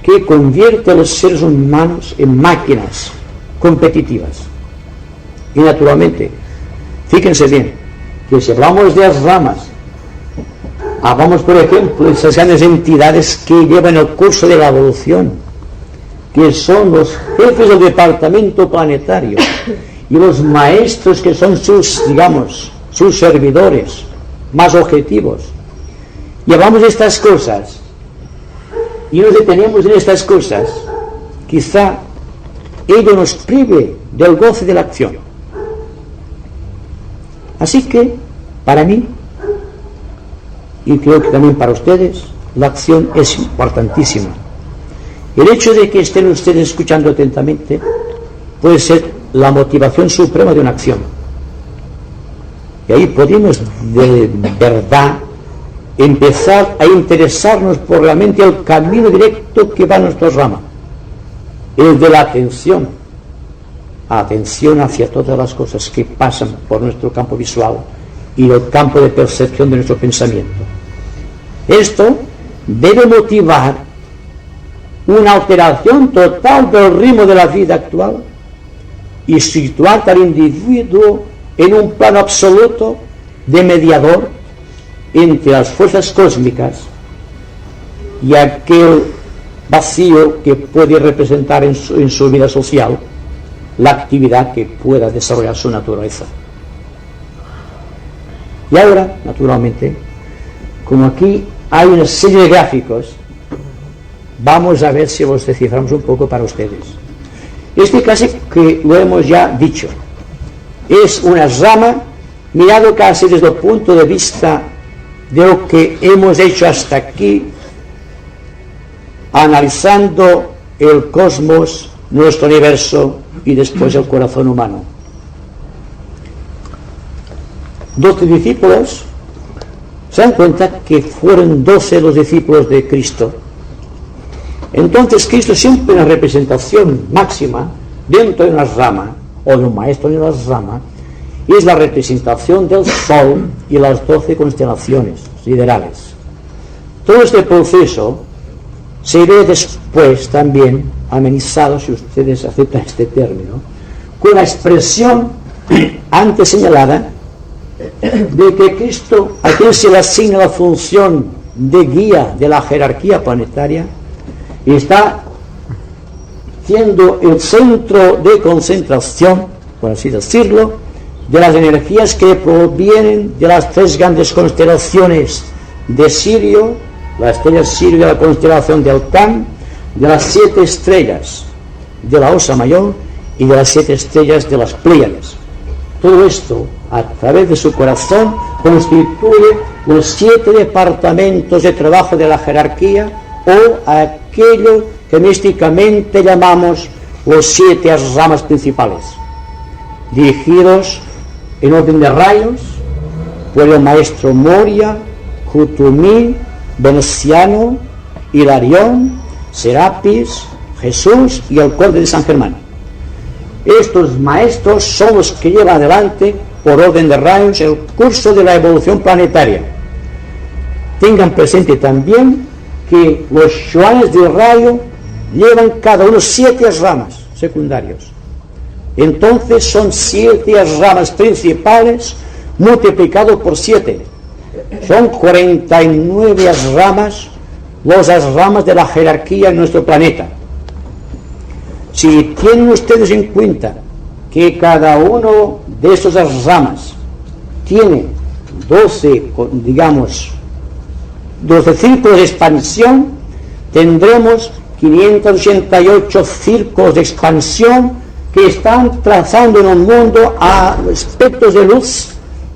que convierte a los seres humanos en máquinas competitivas. Y naturalmente, fíjense bien, que si hablamos de las ramas, hablamos por ejemplo de esas grandes entidades que llevan el curso de la evolución, que son los jefes del departamento planetario y los maestros que son sus, digamos, sus servidores más objetivos. Y hablamos de estas cosas y nos detenemos en estas cosas, quizá ello nos prive del goce de la acción. Así que, para mí, y creo que también para ustedes, la acción es importantísima. El hecho de que estén ustedes escuchando atentamente puede ser la motivación suprema de una acción. Y ahí podemos de verdad empezar a interesarnos por realmente el camino directo que va a nuestra rama, el de la atención hacia todas las cosas que pasan por nuestro campo visual y el campo de percepción de nuestro pensamiento. Esto debe motivar una alteración total del ritmo de la vida actual y situar al individuo en un plano absoluto de mediador entre las fuerzas cósmicas y aquel vacío que puede representar en su vida social la actividad que pueda desarrollar su naturaleza. Y ahora, naturalmente, como aquí hay una serie de gráficos, vamos a ver si los desciframos un poco para ustedes. Este clásico, que lo hemos ya dicho, es una rama mirado casi desde el punto de vista de lo que hemos hecho hasta aquí, analizando el cosmos, nuestro universo y después el corazón humano. 12 discípulos, se dan cuenta que fueron 12 los discípulos de Cristo. Entonces Cristo siempre en la representación máxima dentro de una rama o de un maestro de una rama es la representación del Sol y las 12 constelaciones siderales. Todo este proceso se ve después también amenizado, si ustedes aceptan este término, con la expresión antes señalada de que Cristo, a quien se le asigna la función de guía de la jerarquía planetaria, está siendo el centro de concentración, por así decirlo, de las energías que provienen de las 3 grandes constelaciones de Sirio, la estrella Sirio de la constelación de Alcán, de las 7 estrellas de la Osa Mayor y de las 7 estrellas de las Pléyades. Todo esto, a través de su corazón, constituye los 7 departamentos de trabajo de la jerarquía, o aquello que místicamente llamamos los 7 ramas principales, dirigidos en orden de rayos por el maestro Moria, Kuthumi, Veneciano, Hilarión, Serapis, Jesús y el Conde de San Germán. Estos maestros son los que llevan adelante, por orden de rayos, el curso de la evolución planetaria. Tengan presente también que los shuanes de rayo llevan cada uno 7 ramas secundarios. Entonces son 7 ramas principales multiplicado por 7. Son 49 ramas, las ramas de la jerarquía en nuestro planeta. Si tienen ustedes en cuenta que cada uno de esas ramas tiene 12 círculos de expansión, tendremos 588 círculos de expansión que están trazando en un mundo a aspectos de luz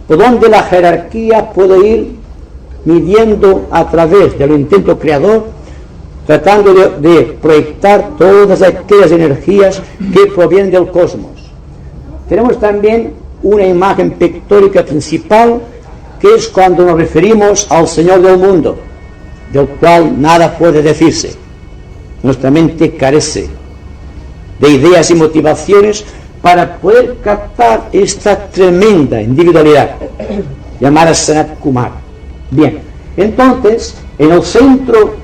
por donde la jerarquía puede ir midiendo a través del intento creador, tratando de proyectar todas aquellas energías que provienen del cosmos. Tenemos también una imagen pictórica principal, que es cuando nos referimos al Señor del mundo, del cual nada puede decirse. Nuestra mente carece de ideas y motivaciones para poder captar esta tremenda individualidad llamada Sanat Kumar. Bien, entonces, en el centro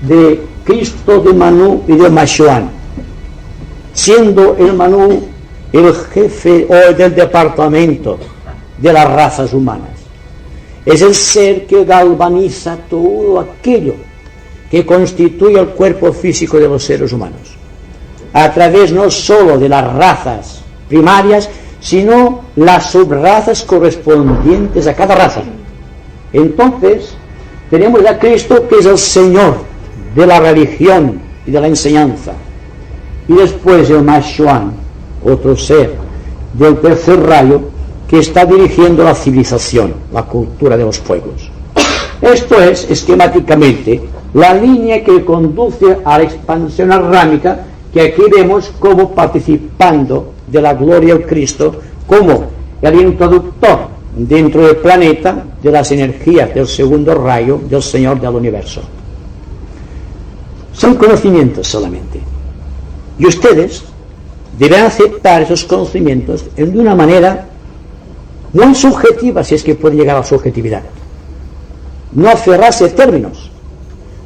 de Cristo, de Manu y de Machoan, siendo el Manu el jefe del departamento de las razas humanas, es el ser que galvaniza todo aquello que constituye el cuerpo físico de los seres humanos, a través no sólo de las razas primarias, sino las subrazas correspondientes a cada raza. Entonces, tenemos a Cristo, que es el Señor de la religión y de la enseñanza, y después el Machoan, otro ser del tercer rayo, que está dirigiendo la civilización, la cultura de los pueblos. Esto es, esquemáticamente, la línea que conduce a la expansión arrámica, que aquí vemos como participando de la gloria del Cristo, como el introductor dentro del planeta de las energías del segundo rayo del Señor del universo. Son conocimientos solamente, y ustedes deben aceptar esos conocimientos de una manera muy subjetiva, si es que puede llegar a la subjetividad. No aferrarse a términos,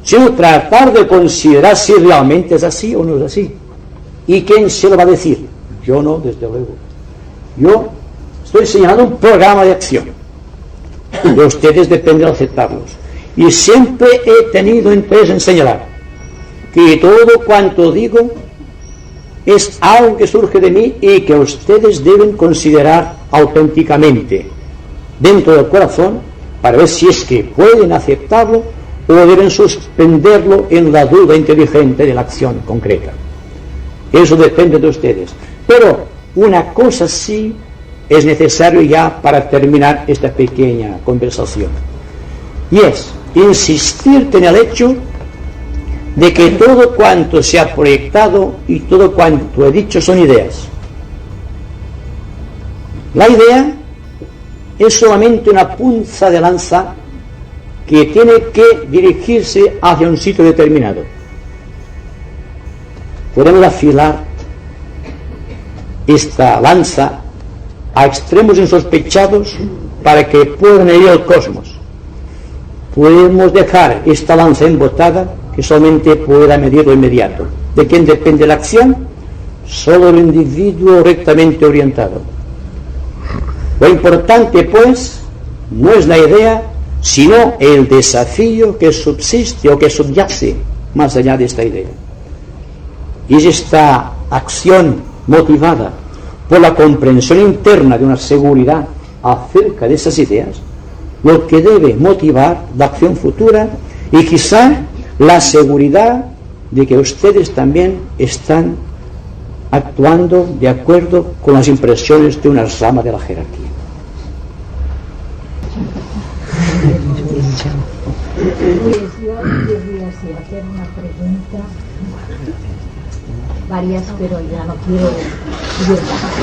sino tratar de considerar si realmente es así o no es así. ¿Y quién se lo va a decir? Yo no, desde luego. Yo estoy señalando un programa de acción. De ustedes depende de aceptarlos. Y siempre he tenido interés en señalar que todo cuanto digo es algo que surge de mí y que ustedes deben considerar auténticamente dentro del corazón para ver si es que pueden aceptarlo o deben suspenderlo en la duda inteligente de la acción concreta. Eso depende de ustedes. Pero una cosa sí es necesario ya para terminar esta pequeña conversación, y es insistir en el hecho de que todo cuanto se ha proyectado y todo cuanto he dicho son ideas. La idea es solamente una punta de lanza que tiene que dirigirse hacia un sitio determinado. Podemos afilar esta lanza a extremos insospechados para que puedan herir el cosmos. Podemos dejar esta lanza embotada que solamente pueda medir lo inmediato. ¿De quién depende la acción? Solo del individuo rectamente orientado. Lo importante, pues, no es la idea, sino el desafío que subsiste o que subyace más allá de esta idea. Y es esta acción motivada por la comprensión interna de una seguridad acerca de esas ideas lo que debe motivar la acción futura y quizá la seguridad de que ustedes también están actuando de acuerdo con las impresiones de una rama de la jerarquía. Pues yo querría hacer una pregunta, varias, pero ya no quiero ir más,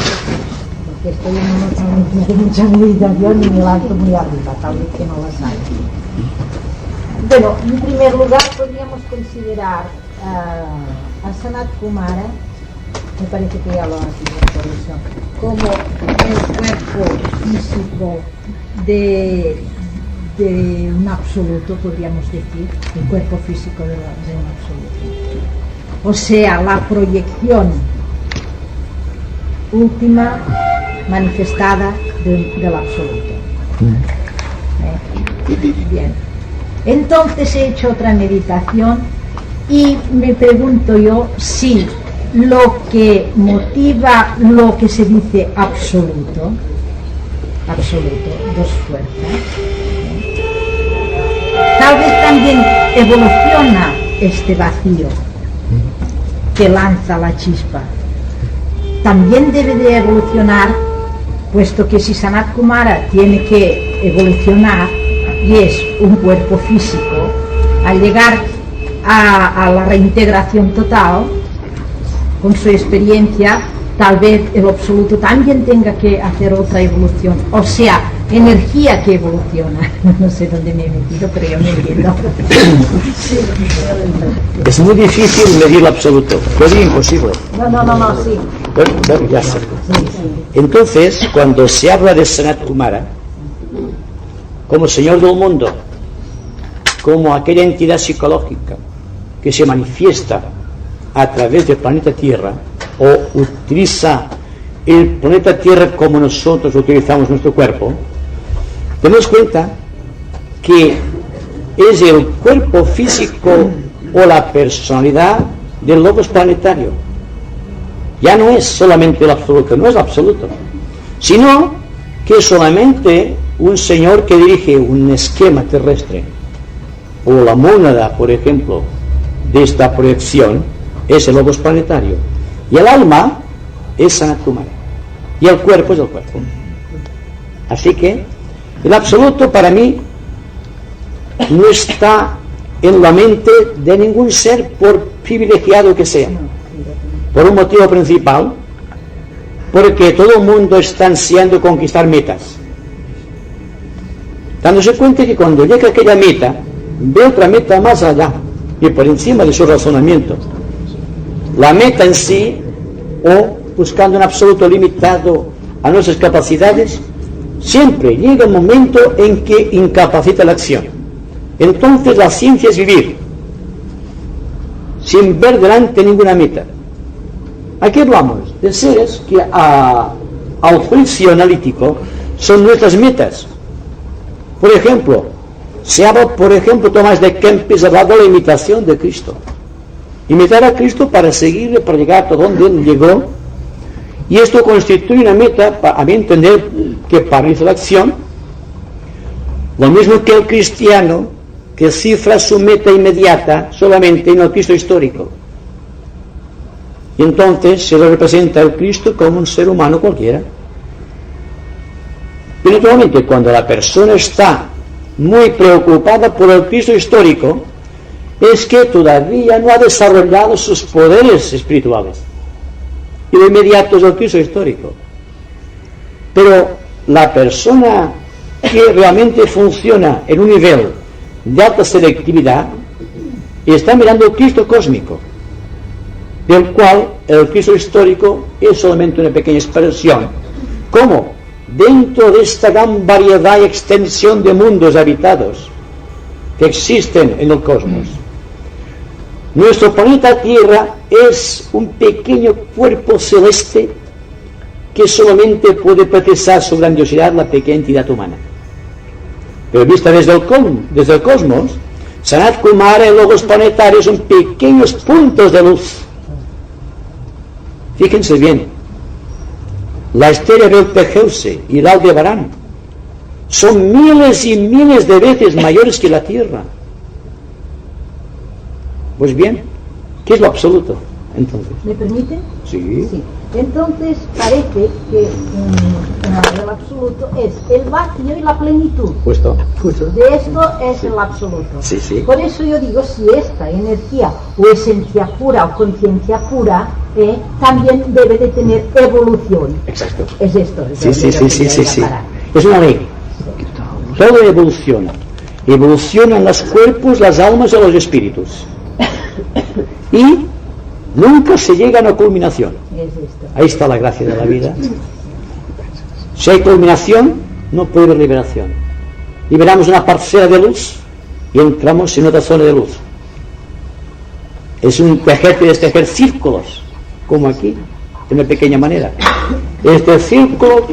porque estoy en unos momentos de mucha meditación y me levanto muy arriba, tal vez que no las hay. Bueno, en primer lugar podríamos considerar a Sanat Kumara, me parece que ya lo has dicho por eso, como el cuerpo físico de un absoluto, podríamos decir, el cuerpo físico de un absoluto. O sea, la proyección última manifestada del absoluto. Bien. Entonces he hecho otra meditación y me pregunto yo si lo que motiva lo que se dice absoluto, dos fuerzas, tal vez también evoluciona este vacío que lanza la chispa. También debe de evolucionar, puesto que si Sanat Kumara tiene que evolucionar y es un cuerpo físico, al llegar a la reintegración total, con su experiencia, tal vez el absoluto también tenga que hacer otra evolución, o sea, energía que evoluciona. No sé dónde me he metido, pero yo me entiendo. Es muy difícil medir lo absoluto, casi imposible. No, sí. Bueno, ya sé. Entonces, cuando se habla de Sanat Kumara como Señor del mundo, como aquella entidad psicológica que se manifiesta a través del planeta Tierra, o utiliza el planeta Tierra como nosotros utilizamos nuestro cuerpo, tenemos cuenta que es el cuerpo físico o la personalidad del logos planetario. Ya no es solamente el absoluto, no es el absoluto, sino que es solamente un señor que dirige un esquema terrestre, o la mónada, por ejemplo, de esta proyección es el logos planetario, y el alma es Sanat Kumara, y el cuerpo es el cuerpo. Así que el absoluto para mí no está en la mente de ningún ser, por privilegiado que sea, por un motivo principal, porque todo el mundo está ansiando conquistar metas, dándose cuenta que cuando llega a aquella meta ve otra meta más allá y por encima de su razonamiento. La meta en sí, o buscando un absoluto limitado a nuestras capacidades, Siempre llega un momento en que incapacita la acción. Entonces la ciencia es vivir, sin ver delante ninguna meta. Aquí hablamos de seres que al juicio analítico son nuestras metas. Por ejemplo, se habla, Tomás de Kempis hablando de la imitación de Cristo. Imitar a Cristo para seguirle, para llegar hasta donde Él llegó. Y esto constituye una meta, a mi entender, que paraliza la acción. Lo mismo que el cristiano, que cifra su meta inmediata solamente en el Cristo histórico. Y entonces se lo representa el Cristo como un ser humano cualquiera. Pero naturalmente, cuando la persona está muy preocupada por el Cristo histórico, es que todavía no ha desarrollado sus poderes espirituales. Y lo inmediato es el Cristo histórico. Pero la persona que realmente funciona en un nivel de alta selectividad está mirando el Cristo cósmico, del cual el Cristo histórico es solamente una pequeña expresión. ¿Cómo? Dentro de esta gran variedad y extensión de mundos habitados que existen en el cosmos, nuestro planeta Tierra es un pequeño cuerpo celeste que solamente puede precisar su grandiosidad la pequeña entidad humana. Pero vista desde el cosmos, Sanat Kumara y logos planetarios son pequeños puntos de luz. Fíjense bien, la estrella Betelgeuse y el Aldebarán son miles y miles de veces mayores que la Tierra. Pues bien, ¿qué es lo absoluto entonces? ¿Me permite? Sí. Sí. Entonces parece que el absoluto es el vacío y la plenitud. Justo. De esto es el absoluto. Sí, sí. Por eso yo digo, si esta energía o esencia pura o conciencia pura también debe de tener evolución. Exacto. Es esto. Sí. Es una ley. Todo evoluciona. Evolucionan los cuerpos, las almas y los espíritus. Y nunca se llega a una culminación. Es esto. Ahí está la gracia de la vida. Si hay culminación, no puede haber liberación. Liberamos una parcela de luz y entramos en otra zona de luz. Es un tejer círculos, como aquí, de una pequeña manera. Este círculo,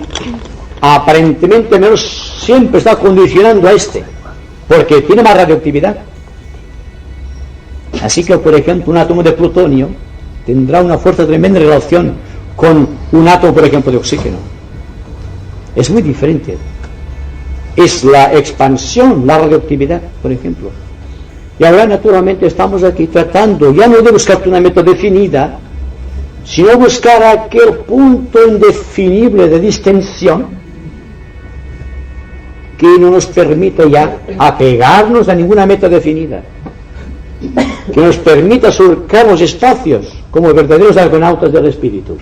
aparentemente menos, siempre está condicionando a este, porque tiene más radioactividad. Así que, por ejemplo, un átomo de plutonio tendrá una fuerza tremenda en relación con un átomo, por ejemplo, de oxígeno. Es muy diferente. Es la expansión, la radioactividad, por ejemplo. Y ahora, naturalmente, estamos aquí tratando ya no de buscar una meta definida, sino buscar aquel punto indefinible de distensión que no nos permita ya apegarnos a ninguna meta definida, que nos permita surcar los espacios como verdaderos argonautas del espíritu.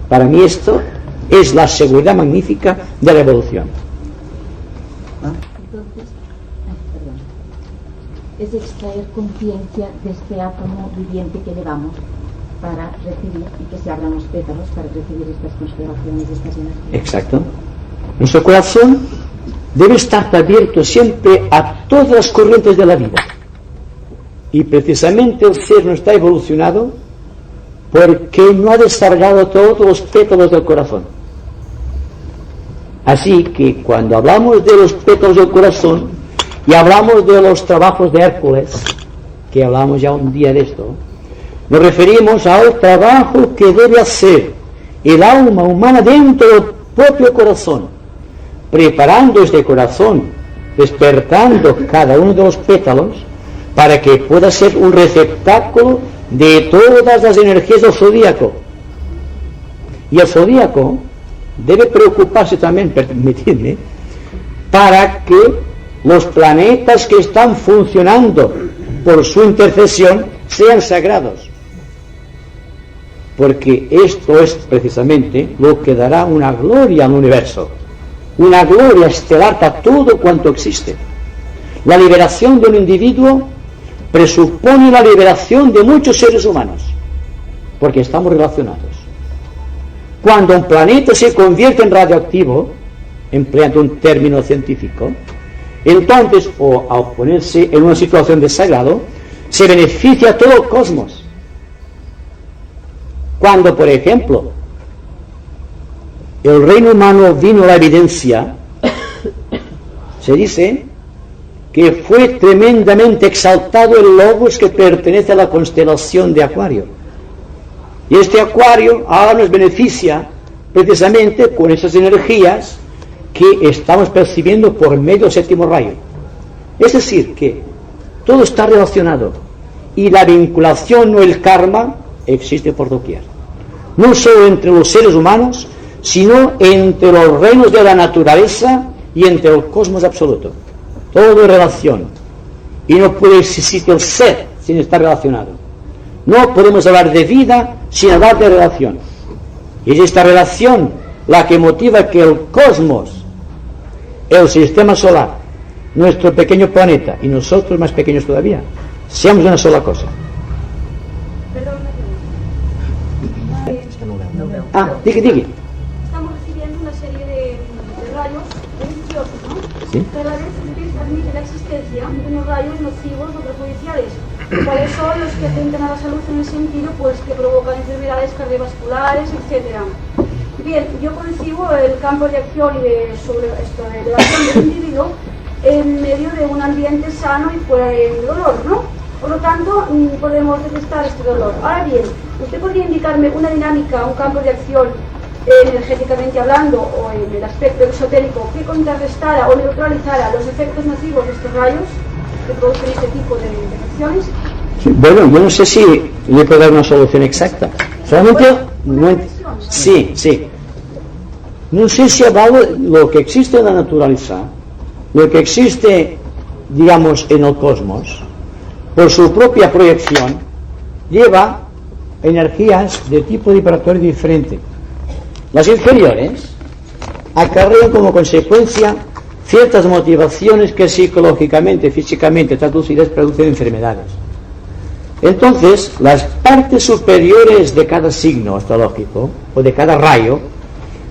Para mí esto es la seguridad magnífica de la evolución. Entonces, es extraer conciencia de este átomo viviente que llevamos para recibir y que se abran los pétalos para recibir estas constelaciones, estas energías. Exacto. Nuestro corazón debe estar abierto siempre a todas las corrientes de la vida. Y precisamente el ser no está evolucionado porque no ha desarrollado todos los pétalos del corazón. Así que cuando hablamos de los pétalos del corazón y hablamos de los trabajos de Hércules, que hablamos ya un día de esto, nos referimos al trabajo que debe hacer el alma humana dentro del propio corazón, preparando este corazón, despertando cada uno de los pétalos para que pueda ser un receptáculo de todas las energías del zodíaco. Y el zodíaco debe preocuparse también, permitidme, para que los planetas que están funcionando por su intercesión sean sagrados. Porque esto es precisamente lo que dará una gloria al universo, una gloria estelar para todo cuanto existe. La liberación de un individuo presupone la liberación de muchos seres humanos, porque estamos relacionados. Cuando un planeta se convierte en radioactivo, empleando un término científico, entonces, o al ponerse en una situación de sagrado, se beneficia a todo el cosmos. Cuando, por ejemplo, el reino humano vino a la evidencia, se dice que fue tremendamente exaltado el Logos, que pertenece a la constelación de Acuario. Y este Acuario ahora nos beneficia precisamente con esas energías que estamos percibiendo por medio del séptimo rayo. Es decir, que todo está relacionado y la vinculación o el karma existe por doquier. No solo entre los seres humanos, sino entre los reinos de la naturaleza y entre el cosmos absoluto. Todo es relación. Y no puede existir el ser sin estar relacionado. No podemos hablar de vida sin hablar de relación. Y es esta relación la que motiva que el cosmos, el sistema solar, nuestro pequeño planeta y nosotros más pequeños todavía, seamos una sola cosa. Diga. Estamos recibiendo una serie de rayos beneficiosos, ¿no? ¿Sí? Pero a la vez admite la existencia de unos rayos nocivos o perjudiciales, cuáles son los que atentan a la salud en el sentido pues que provocan enfermedades cardiovasculares, etcétera. Bien, yo concibo el campo de acción y sobre esto de la acción del individuo en medio de un ambiente sano y fuera de dolor, ¿no? Por lo tanto, podemos detectar este dolor. Ahora bien, ¿usted podría indicarme una dinámica, un campo de acción energéticamente hablando o en el aspecto exotérico que contrarrestara o neutralizara los efectos nocivos de estos rayos que producen este tipo de infecciones? Sí, bueno, yo no sé si le puedo dar una solución exacta. Solamente... Sí. No sé si hablado lo que existe en la naturaleza, lo que existe, digamos, en el cosmos, por su propia proyección, lleva energías de tipo vibratorio diferente. Las inferiores acarrean como consecuencia ciertas motivaciones que psicológicamente, físicamente traducidas producen enfermedades. Entonces, las partes superiores de cada signo astrológico o de cada rayo,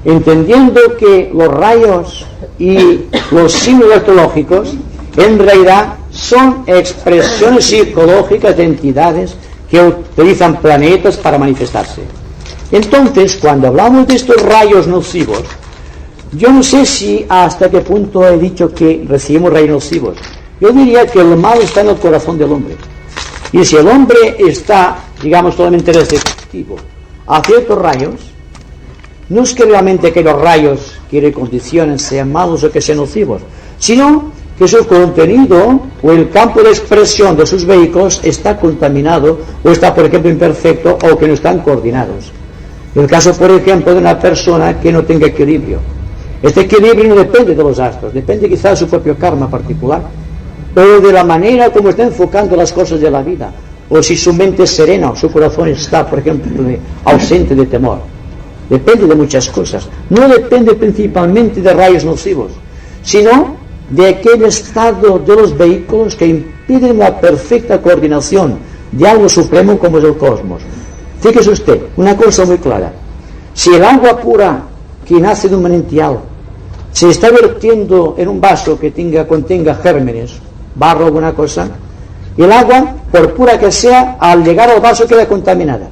entendiendo que los rayos y los signos astrológicos en realidad son expresiones psicológicas de entidades que utilizan planetas para manifestarse. Entonces, cuando hablamos de estos rayos nocivos, yo no sé si hasta qué punto he dicho que recibimos rayos nocivos. Yo diría que el mal está en el corazón del hombre. Y si el hombre está, digamos, totalmente receptivo a ciertos rayos, no es que realmente que los rayos que le condicionen sean malos o que sean nocivos, sino que su contenido o el campo de expresión de sus vehículos está contaminado o está, por ejemplo, imperfecto o que no están coordinados. El caso, por ejemplo, de una persona que no tenga equilibrio. Este equilibrio no depende de los astros, depende quizás de su propio karma particular, o de la manera como está enfocando las cosas de la vida, o si su mente es serena o su corazón está, por ejemplo, ausente de temor. Depende de muchas cosas. No depende principalmente de rayos nocivos, sino de aquel estado de los vehículos que impiden la perfecta coordinación de algo supremo como es el cosmos. Fíjese usted, una cosa muy clara. Si el agua pura que nace de un manantial se está vertiendo en un vaso que contenga gérmenes, barro o alguna cosa, el agua, por pura que sea, al llegar al vaso queda contaminada.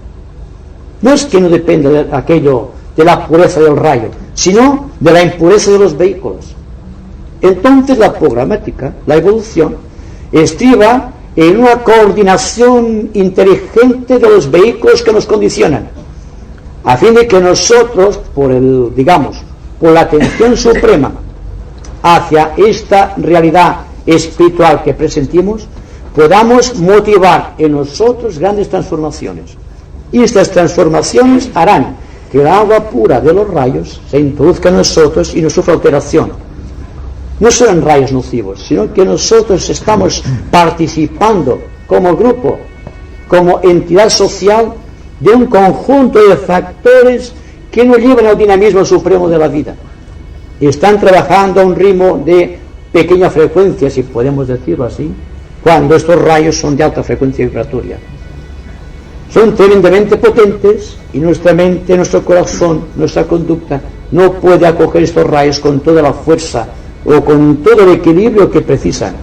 No es que no dependa de aquello, de la pureza del rayo, sino de la impureza de los vehículos. Entonces la programática, la evolución, estriba en una coordinación inteligente de los vehículos que nos condicionan, a fin de que nosotros, por la atención suprema hacia esta realidad espiritual que presentimos, podamos motivar en nosotros grandes transformaciones. Y estas transformaciones harán que el agua pura de los rayos se introduzca en nosotros y no sufra alteración. No serán rayos nocivos, sino que nosotros estamos participando como grupo, como entidad social, de un conjunto de factores que nos llevan al dinamismo supremo de la vida. Están trabajando a un ritmo de pequeña frecuencia, si podemos decirlo así, cuando estos rayos son de alta frecuencia vibratoria. son tremendamente potentes y nuestra mente, nuestro corazón, nuestra conducta no puede acoger estos rayos con toda la fuerza o con todo el equilibrio que precisan.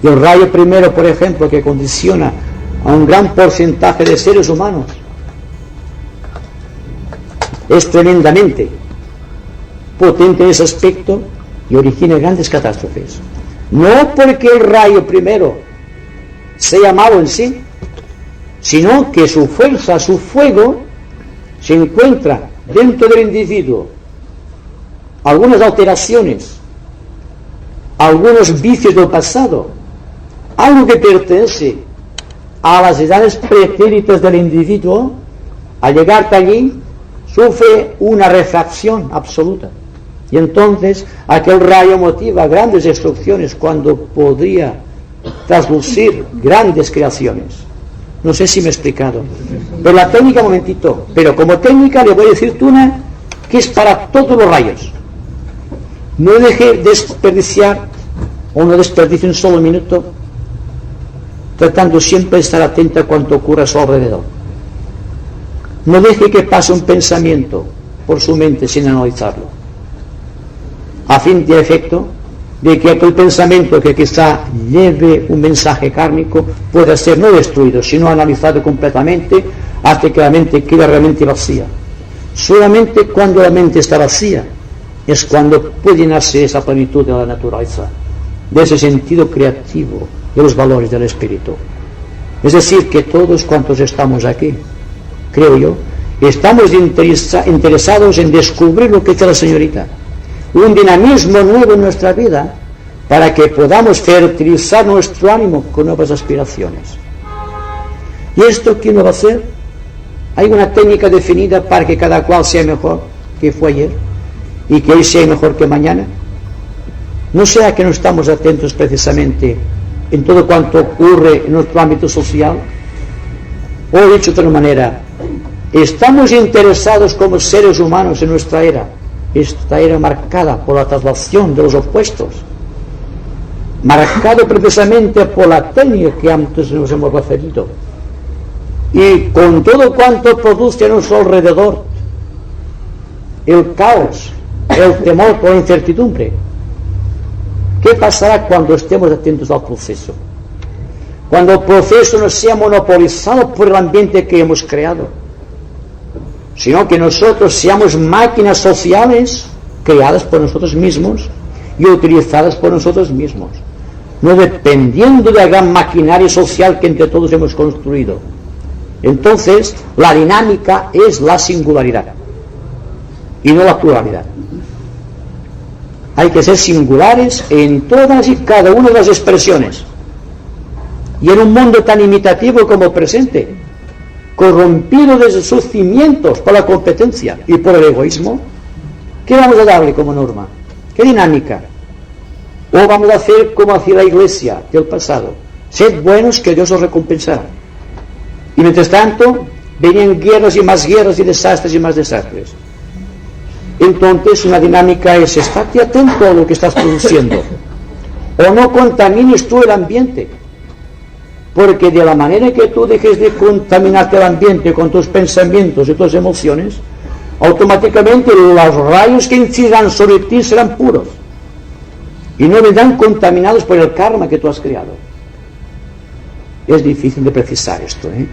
Y el rayo primero, por ejemplo, que condiciona a un gran porcentaje de seres humanos, es tremendamente potente en ese aspecto y origina grandes catástrofes. No porque el rayo primero sea malo en sí, sino que su fuerza, su fuego, se encuentra dentro del individuo algunas alteraciones, algunos vicios del pasado, algo que pertenece a las edades pretéritas del individuo. Al llegar hasta allí sufre una refracción absoluta y entonces aquel rayo motiva grandes destrucciones cuando podría traslucir grandes creaciones. No sé si me he explicado, pero la técnica, momentito, pero como técnica le voy a decirte una que es para todos los rayos. No deje desperdiciar o no desperdicie un solo minuto tratando siempre de estar atenta a cuanto ocurra a su alrededor. No deje que pase un pensamiento por su mente sin analizarlo, a fin de efecto de que aquel pensamiento que quizá lleve un mensaje kármico pueda ser no destruido, sino analizado completamente hasta que la mente quede realmente vacía. Solamente cuando la mente está vacía es cuando puede llenarse esa plenitud de la naturaleza, de ese sentido creativo de los valores del espíritu. Es decir, que todos cuantos estamos aquí, creo yo, estamos interesados en descubrir lo que dice la señorita, un dinamismo nuevo en nuestra vida para que podamos fertilizar nuestro ánimo con nuevas aspiraciones. ¿Y esto quién lo va a hacer? Hay una técnica definida para que cada cual sea mejor que fue ayer y que hoy sea mejor que mañana. No sea que no estamos atentos precisamente en todo cuanto ocurre en nuestro ámbito social, o dicho de otra manera, estamos interesados como seres humanos en nuestra era, esta era marcada por la traslación de los opuestos, marcado precisamente por la técnica que antes nos hemos referido, y con todo cuanto produce a nuestro alrededor el caos, el temor por la incertidumbre. ¿Qué pasará cuando estemos atentos al proceso? Cuando el proceso no sea monopolizado por el ambiente que hemos creado, sino que nosotros seamos máquinas sociales creadas por nosotros mismos y utilizadas por nosotros mismos, no dependiendo de la gran maquinaria social que entre todos hemos construido. Entonces, la dinámica es la singularidad y no la pluralidad. Hay que ser singulares en todas y cada una de las expresiones. Y en un mundo tan imitativo como el presente, corrompido desde sus cimientos por la competencia y por el egoísmo, ¿qué vamos a darle como norma? ¿Qué dinámica? ¿O vamos a hacer como hacía la Iglesia del pasado? Sed buenos que Dios os recompensará. Y mientras tanto, venían guerras y desastres y más desastres. Entonces, una dinámica es: estate atento a lo que estás produciendo, o no contamines tú el ambiente, porque de la manera que tú dejes de contaminarte el ambiente con tus pensamientos y tus emociones, automáticamente los rayos que incidan sobre ti serán puros y no vendrán contaminados por el karma que tú has creado. Es difícil de precisar esto, ¿eh?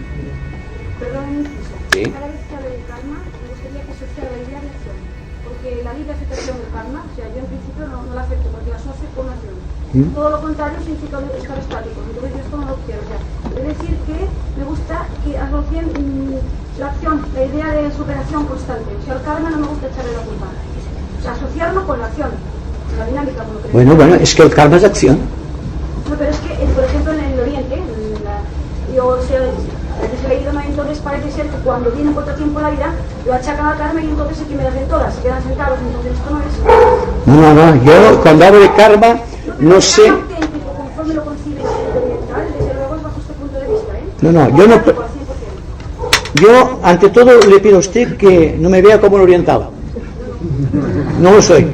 Perdón, ¿Sí? cada vez que hablo de karma, me gustaría que asociara la idea de acción, porque la vida es aceptación del karma, o sea, yo en principio no la acepto porque la asocio con la acción. Todo lo contrario significa estar estático, entonces yo esto no lo quiero. O sea, es decir, que me gusta que asocien la acción, la idea de superación constante. O sea, el karma no me gusta echarle la culpa. O sea, asociarlo con la acción, la dinámica. Con lo que Bueno, es que el karma es acción. No, pero es que, por ejemplo, en el Oriente, yo he leído, ¿no? Entonces parece ser que cuando viene poco tiempo en la vida, lo achacan al karma y entonces se me las ven todas, se quedan sentados, entonces esto no es... No, yo cuando hablo de karma, no sé... Conforme lo concibes oriental, desde luego es bajo este punto de vista, ¿eh? No, yo no... Yo, ante todo, le pido a usted que no me vea como un oriental. No lo soy.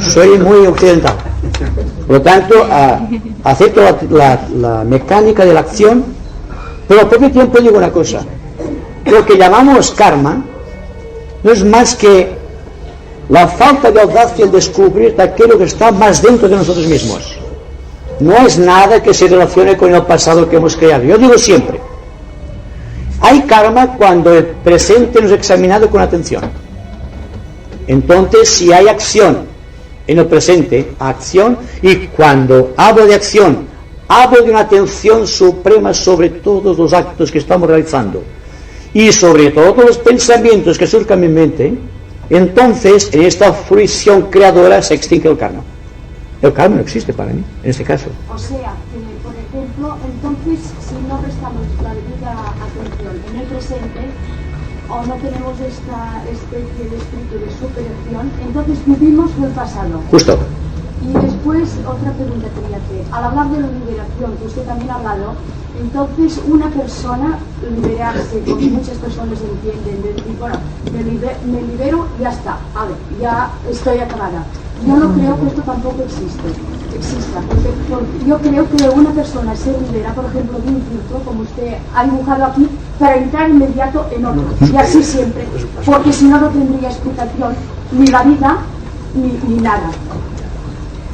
Soy muy occidental. Por lo tanto, acepto la mecánica de la acción Pero al propio tiempo digo una cosa, lo que llamamos karma no es más que la falta de audacia en descubrir aquello que está más dentro de nosotros mismos. No es nada que se relacione con el pasado que hemos creado. Yo digo siempre, hay karma cuando el presente no es examinado con atención. Entonces, si hay acción en el presente, acción, y cuando hablo de acción, hablo de una atención suprema sobre todos los actos que estamos realizando y sobre todos los pensamientos que surcan en mi mente, entonces en esta fruición creadora se extingue el karma. El karma no existe para mí, en este caso. O sea, que, por ejemplo, entonces, si no prestamos la debida atención en el presente, o no tenemos esta especie de espíritu de superación, entonces vivimos del pasado. Justo. Y después, otra pregunta quería hacer. Al hablar de la liberación, que usted también ha hablado, entonces una persona liberarse, como muchas personas entienden, de decir, bueno, me libero y ya está, a ver, ya estoy acabada. Yo no creo que esto tampoco exista, porque yo creo que una persona se libera, por ejemplo, de un filtro, como usted ha dibujado aquí, para entrar inmediato en otro, y así siempre, porque si no, no tendría explicación ni la vida ni nada.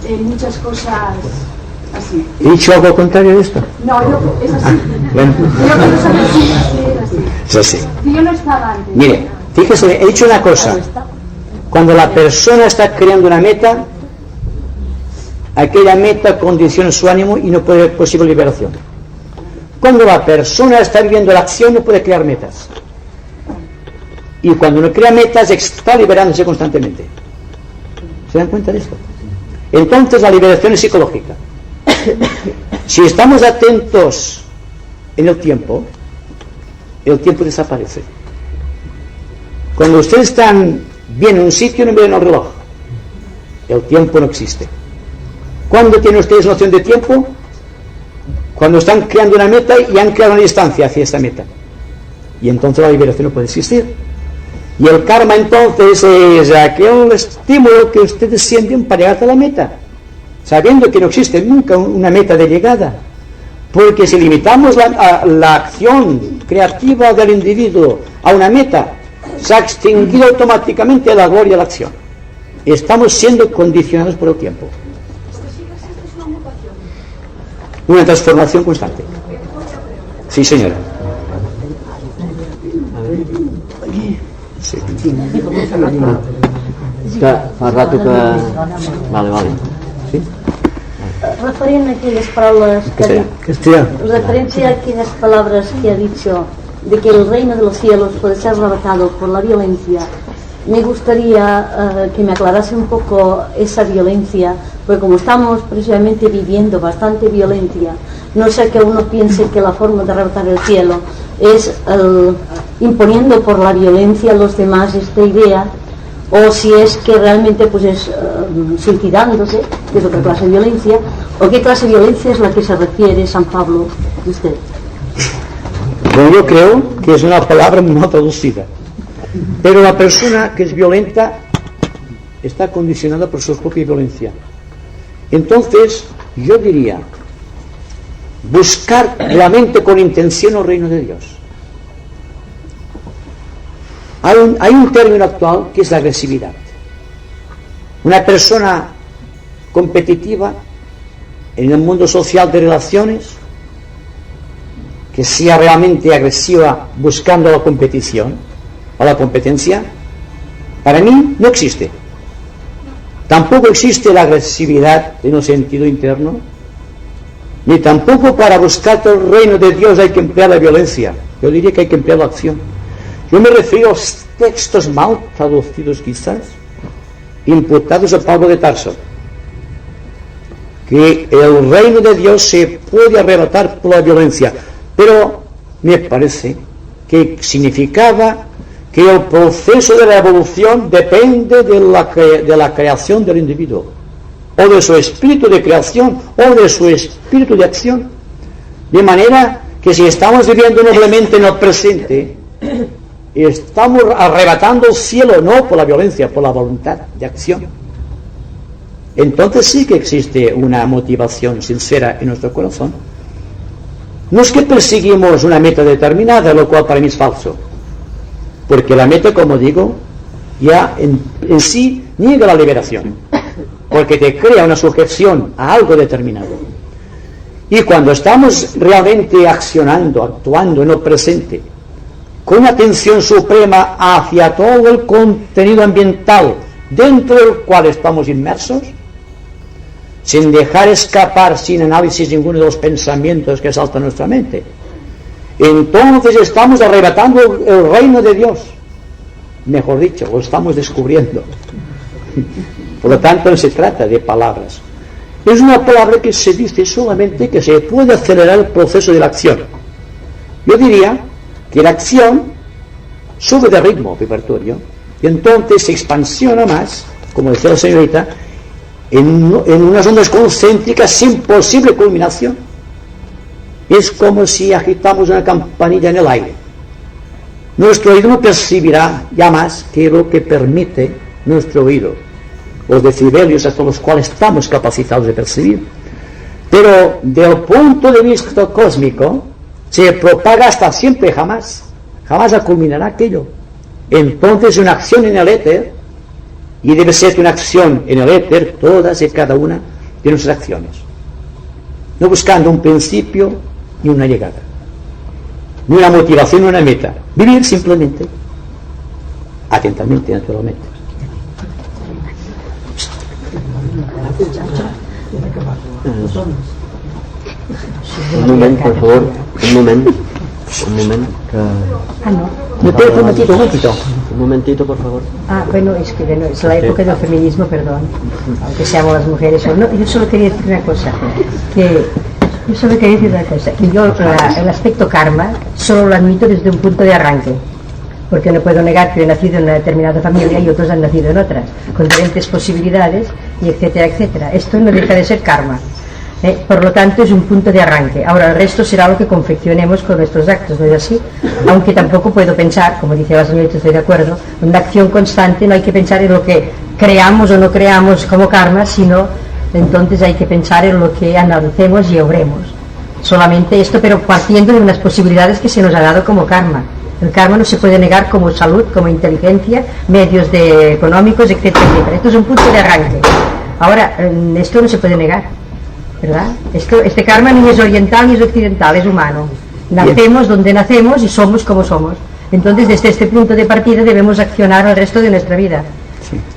En muchas cosas así. ¿He dicho algo contrario de esto? No, es así. Bueno. Yo quiero saber si es así. Es así. Que yo no estaba antes. Mire, fíjese, he dicho una cosa. Cuando la persona está creando una meta, aquella meta condiciona su ánimo y no puede haber posible liberación. Cuando la persona está viviendo la acción, no puede crear metas. Y cuando no crea metas, está liberándose constantemente. ¿Se dan cuenta de esto? Entonces la liberación es psicológica. Si estamos atentos en el tiempo desaparece. Cuando ustedes están bien en un sitio, no miren el reloj. El tiempo no existe. ¿Cuándo tienen ustedes noción de tiempo? Cuando están creando una meta y han creado una distancia hacia esa meta. Y entonces la liberación no puede existir. Y el karma entonces es aquel estímulo que ustedes sienten para llegar a la meta, sabiendo que no existe nunca una meta de llegada. Porque si limitamos la acción creativa del individuo a una meta, se ha extinguido automáticamente la gloria de la acción. Estamos siendo condicionados por el tiempo. Una transformación constante. Sí, señora. Sí. Fa rato que... Vale. Sí? Referent a aquellas palabras referencia a aquellas palabras que ha dicho de que el reino de los cielos puede ser arrebatado por la violencia, me gustaría que me aclarase un poco esa violencia, porque como estamos precisamente viviendo bastante violencia, no sé que uno piense que la forma de arrebatar el cielo es imponiendo por la violencia a los demás esta idea, o si es que realmente pues es suicidándose, que es otra clase de violencia, o qué clase de violencia es la que se refiere San Pablo de usted. Bueno, yo creo que es una palabra no traducida, pero la persona que es violenta está condicionada por su propia violencia. Entonces yo diría, buscar realmente con intención el reino de Dios. Hay un término actual que es la agresividad. Una persona competitiva en el mundo social de relaciones, que sea realmente agresiva buscando la competición o la competencia, para mí no existe. Tampoco existe la agresividad en un sentido interno, ni tampoco para buscar el reino de Dios hay que emplear la violencia. Yo diría que hay que emplear la acción. Yo me refiero a los textos mal traducidos quizás, imputados a Pablo de Tarso, que el reino de Dios se puede arrebatar por la violencia, pero me parece que significaba que el proceso de la evolución depende de la creación del individuo, o de su espíritu de creación, o de su espíritu de acción. De manera que si estamos viviendo noblemente en el presente, estamos arrebatando el cielo, no por la violencia, por la voluntad de acción. Entonces sí que existe una motivación sincera en nuestro corazón No es que perseguimos una meta determinada, lo cual para mí es falso, porque la meta, como digo, ya en sí niega la liberación, porque te crea una sujeción a algo determinado. Y cuando estamos realmente accionando, actuando en el presente, con una atención suprema hacia todo el contenido ambiental dentro del cual estamos inmersos, sin dejar escapar sin análisis ninguno de los pensamientos que saltan a nuestra mente, entonces estamos arrebatando el reino de Dios. Mejor dicho, lo estamos descubriendo. Por lo tanto, no se trata de palabras. Es una palabra que se dice solamente que se puede acelerar el proceso de la acción. Yo diría que la acción sube de ritmo vibratorio y entonces se expansiona más, como decía la señorita, en unas ondas concéntricas sin posible culminación. Es como si agitamos una campanilla en el aire. Nuestro oído no percibirá ya más que lo que permite nuestro oído, los decibelios hasta los cuales estamos capacitados de percibir. Pero del punto de vista cósmico se propaga hasta siempre, jamás culminará aquello. Entonces una acción en el éter, y debe ser una acción en el éter, todas y cada una de nuestras acciones, no buscando un principio ni una llegada, ni una motivación ni una meta, vivir simplemente, atentamente, naturalmente. Un moment, por favor, un moment. Un momentito, por favor. Bueno, es que es la época del feminismo, perdón, aunque seamos las mujeres. No, yo solo quería decir una cosa, que yo el aspecto karma solo lo admito desde un punto de arranque, porque no puedo negar que he nacido en una determinada familia y otros han nacido en otras, con diferentes posibilidades, y etcétera, etcétera. Esto no deja de ser karma. Por lo tanto es un punto de arranque. Ahora el resto será lo que confeccionemos con nuestros actos, ¿no es así? Aunque tampoco puedo pensar, como dice la señorita, estoy de acuerdo, en una acción constante no hay que pensar en lo que creamos o no creamos como karma, sino entonces hay que pensar en lo que analicemos y obremos. Solamente esto, pero partiendo de unas posibilidades que se nos ha dado como karma. El karma no se puede negar como salud, como inteligencia, medios económicos, etcétera, etcétera. Esto es un punto de arranque. Ahora, esto no se puede negar, ¿verdad? Este karma ni es oriental ni es occidental, es humano. Nacemos donde nacemos y somos como somos. Entonces, desde este punto de partida debemos accionar el resto de nuestra vida,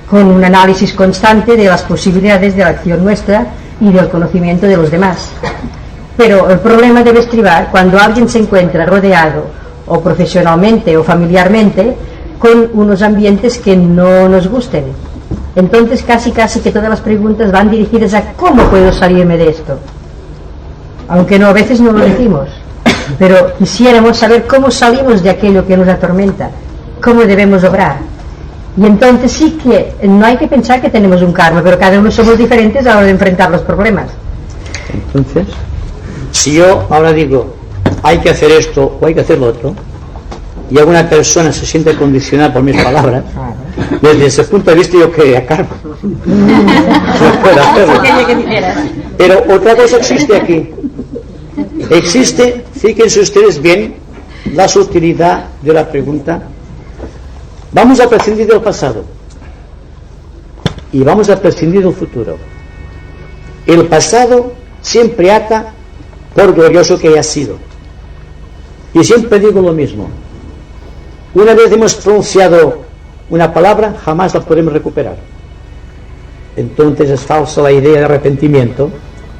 con un análisis constante de las posibilidades de la acción nuestra y del conocimiento de los demás. Pero el problema debe estribar cuando alguien se encuentra rodeado, o profesionalmente o familiarmente, con unos ambientes que no nos gusten. Entonces casi que todas las preguntas van dirigidas a ¿cómo puedo salirme de esto? Aunque no, a veces no lo decimos, pero quisiéramos saber cómo salimos de aquello que nos atormenta, cómo debemos obrar. Y entonces sí que no hay que pensar que tenemos un karma, pero cada uno somos diferentes a la hora de enfrentar los problemas. Entonces, si yo ahora digo hay que hacer esto o hay que hacer lo otro, y alguna persona se siente condicionada por mis palabras, desde ese punto de vista yo creía karma. No puedo hacerlo. Pero otra cosa existe aquí. Existe, fíjense ustedes bien, la sutilidad de la pregunta. Vamos a prescindir del pasado y vamos a prescindir del futuro. El pasado siempre ata, por glorioso que haya sido. Y siempre digo lo mismo. Una vez hemos pronunciado una palabra, jamás la podemos recuperar. Entonces es falsa la idea de arrepentimiento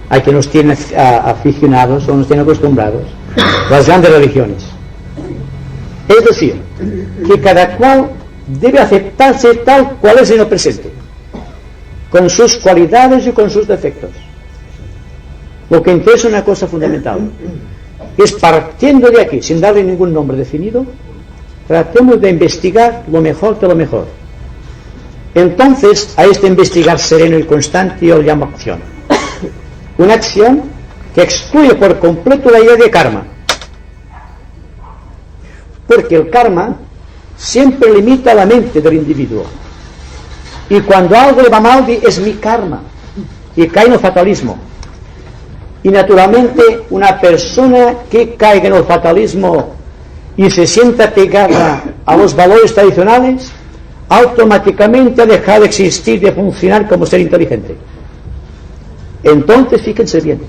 a que nos tienen aficionados o nos tienen acostumbrados las grandes religiones. Es decir, que cada cual debe aceptarse tal cual es en el presente, con sus cualidades y con sus defectos. Lo que interesa es una cosa fundamental. Es partiendo de aquí, sin darle ningún nombre definido, tratemos de investigar lo mejor de lo mejor. Entonces, a este investigar sereno y constante yo le llamo acción. Una acción que excluye por completo la idea de karma. Porque el karma siempre limita la mente del individuo. Y cuando algo le va mal, es mi karma. Y cae en el fatalismo. Y naturalmente una persona que caiga en el fatalismo y se sienta pegada a los valores tradicionales, automáticamente ha dejado de existir, de funcionar como ser inteligente. Entonces, fíjense bien,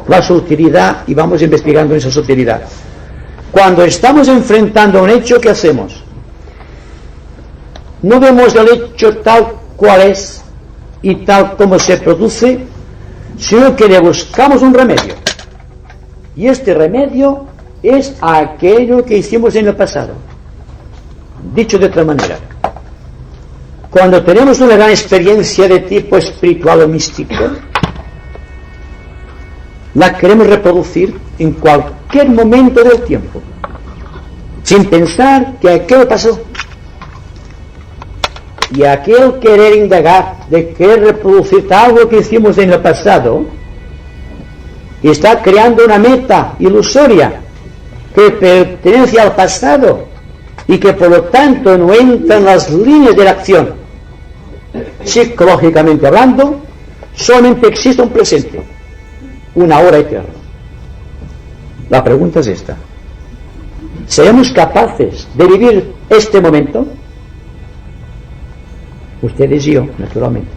la sutilidad, y vamos investigando esa sutilidad. Cuando estamos enfrentando un hecho, ¿qué hacemos? No vemos el hecho tal cual es y tal como se produce, sino que le buscamos un remedio. Y este remedio es aquello que hicimos en el pasado. Dicho de otra manera, cuando tenemos una gran experiencia de tipo espiritual o místico, la queremos reproducir en cualquier momento del tiempo, sin pensar que aquello pasó. Y aquel querer indagar, de querer reproducir algo que hicimos en el pasado, está creando una meta ilusoria que pertenece al pasado y que por lo tanto no entra en las líneas de la acción. Psicológicamente hablando, solamente existe un presente, una hora eterna. La pregunta es esta: ¿seremos capaces de vivir este momento? Ustedes y yo, naturalmente.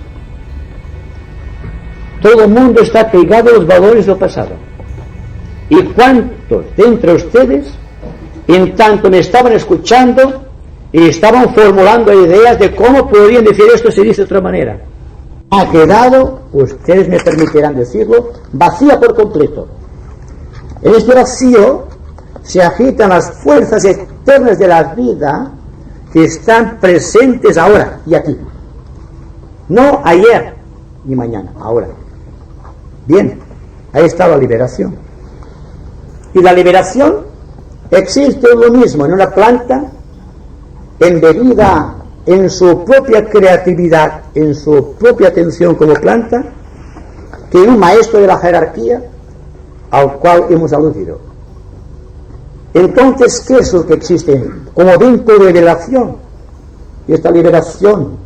Todo el mundo está pegado a los valores del pasado. ¿Y cuántos de entre ustedes, en tanto me estaban escuchando y estaban formulando ideas de cómo podrían decir esto se dice de otra manera? Ha quedado, ustedes me permitirán decirlo, vacía por completo. En este vacío se agitan las fuerzas eternas de la vida que están presentes ahora y aquí. No ayer ni mañana, ahora. Bien, ahí está la liberación. Y la liberación existe lo mismo en una planta embebida en su propia creatividad, en su propia atención como planta, que en un maestro de la jerarquía al cual hemos aludido. Entonces, ¿qué es lo que existe como vínculo de liberación? Y esta liberación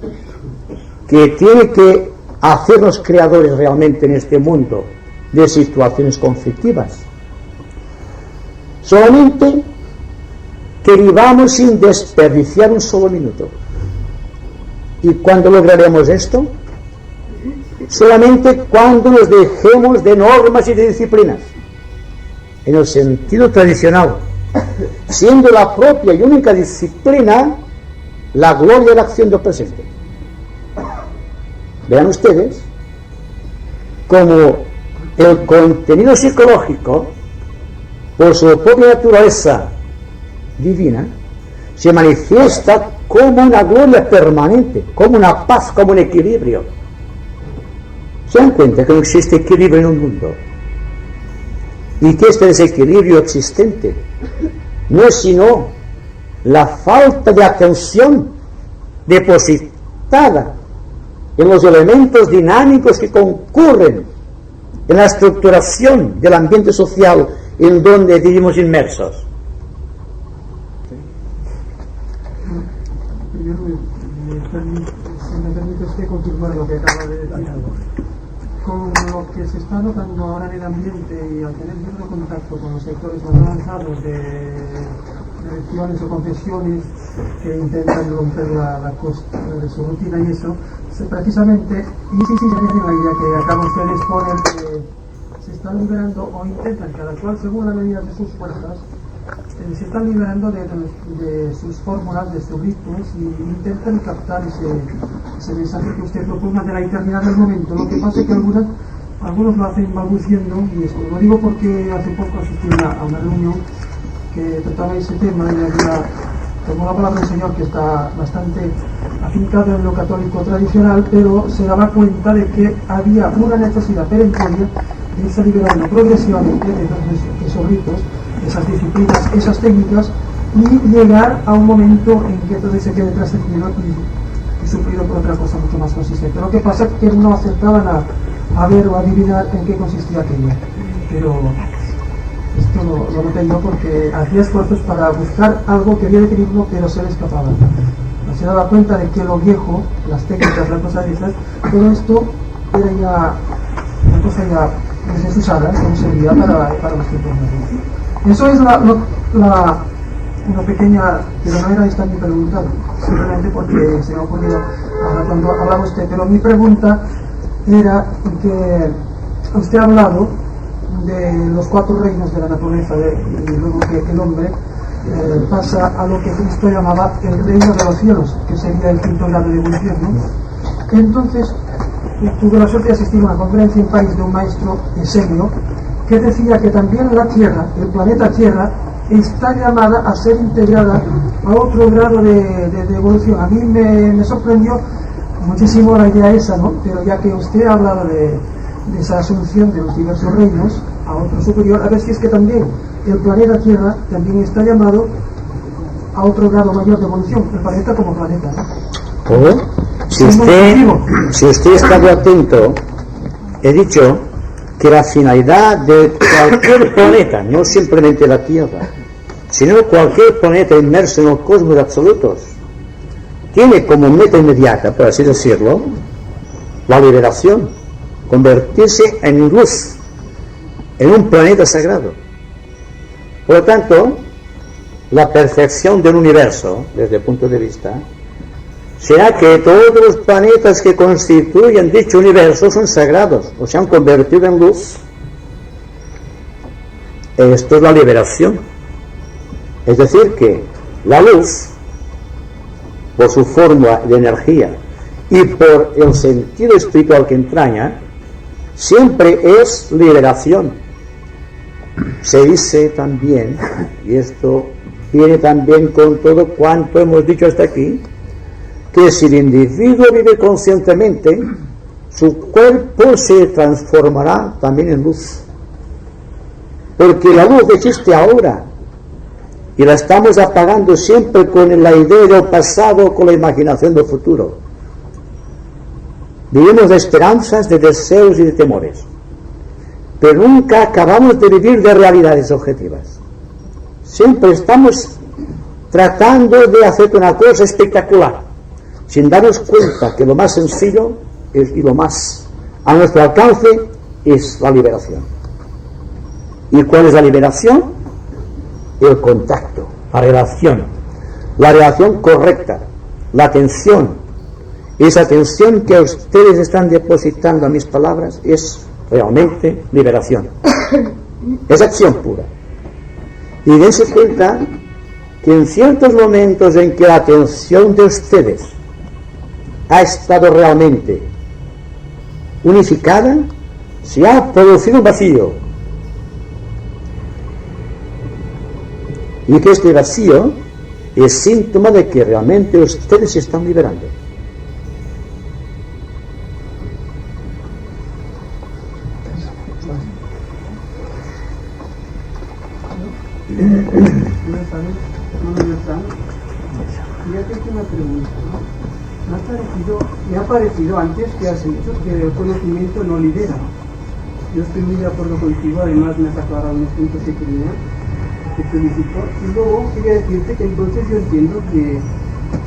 que tiene que hacernos creadores realmente en este mundo de situaciones conflictivas. Solamente que vivamos sin desperdiciar un solo minuto. ¿Y cuándo lograremos esto? Solamente cuando nos dejemos de normas y de disciplinas, en el sentido tradicional, siendo la propia y única disciplina la gloria de la acción del presente. Vean ustedes como el contenido psicológico, por su propia naturaleza divina, se manifiesta como una gloria permanente, como una paz, como un equilibrio. ¿Se dan cuenta que no existe equilibrio en un mundo? Y que este desequilibrio existente no es sino la falta de atención depositada en los elementos dinámicos que concurren en la estructuración del ambiente social en donde vivimos inmersos. Primero, si me permite usted continuar lo que acaba de decir. Con lo que se está notando ahora en el ambiente y al tener cierto contacto con los sectores más avanzados de religiones o confesiones que intentan romper de su rutina y eso, precisamente, y sí, en la idea que acá ustedes ponen, que se están liberando o intentan, cada cual según la medida de sus fuerzas, se están liberando de sus fórmulas, de sus ritmos, y intentan captar ese mensaje que usted propone de la eternidad del momento. Lo que pasa es que algunos lo hacen balbuciendo, y esto lo digo porque hace poco asistí a una reunión que trataba ese tema y había tomó la palabra del Señor, que está bastante afincado en lo católico tradicional, pero se daba cuenta de que había una necesidad perentoria de irse liberando progresivamente de esos ritos, esas disciplinas, esas técnicas, y llegar a un momento en que todo se quede trascendido y suplido por otra cosa mucho más consistente. Lo que pasa es que no acertaban a ver o adivinar en qué consistía aquello, pero esto lo noté yo porque hacía esfuerzos para buscar algo que había definido, pero se le escapaba. No se daba cuenta de que lo viejo, las técnicas, las cosas esas, todo esto era ya una cosa ya desusada, como sería para los tiempos modernos. Eso es una pequeña, pero no era esta mi pregunta, simplemente porque se me ha ocurrido ahora cuando hablaba usted, pero mi pregunta era que usted ha hablado de los 4 reinos de la naturaleza y luego que el hombre pasa a lo que Cristo llamaba el reino de los cielos, que sería el 5º grado de evolución, ¿no? Entonces tuve la suerte de asistir a una conferencia en París de un maestro serio que decía que también la Tierra, el planeta Tierra, está llamada a ser integrada a otro grado de evolución. A mí me sorprendió muchísimo la idea esa, ¿no? Pero ya que usted ha hablado de esa asunción de los diversos reinos a otro superior, a ver si es que también el planeta Tierra también está llamado a otro grado mayor de evolución, el planeta como planeta, ¿no? Si usted estaba atento, he dicho que la finalidad de cualquier planeta, no simplemente la Tierra, sino cualquier planeta inmerso en los cosmos absolutos, tiene como meta inmediata, por así decirlo, la liberación, convertirse en luz, en un planeta sagrado. Por lo tanto, la perfección del universo, desde el punto de vista, será que todos los planetas que constituyen dicho universo son sagrados, o se han convertido en luz. Esto es la liberación. Es decir, que la luz, por su forma de energía y por el sentido espiritual que entraña, siempre es liberación. Se dice también, y esto viene también con todo cuanto hemos dicho hasta aquí, que si el individuo vive conscientemente, su cuerpo se transformará también en luz. Porque la luz existe ahora, y la estamos apagando siempre con la idea del pasado, con la imaginación del futuro. Vivimos de esperanzas, de deseos y de temores, pero nunca acabamos de vivir de realidades objetivas. Siempre estamos tratando de hacer una cosa espectacular, sin darnos cuenta que lo más sencillo y lo más a nuestro alcance es la liberación. ¿Y cuál es la liberación? El contacto, la relación correcta, la atención. Esa atención que ustedes están depositando a mis palabras es realmente liberación. Es acción pura. Y dense cuenta que en ciertos momentos en que la atención de ustedes ha estado realmente unificada, se ha producido un vacío. Y que este vacío es síntoma de que realmente ustedes se están liberando. Una pregunta, ¿no? Me ha parecido antes que has dicho que el conocimiento no libera. Yo estoy muy de acuerdo contigo, además me has aclarado unos puntos que quería, te felicito. Y luego quería decirte que entonces yo entiendo que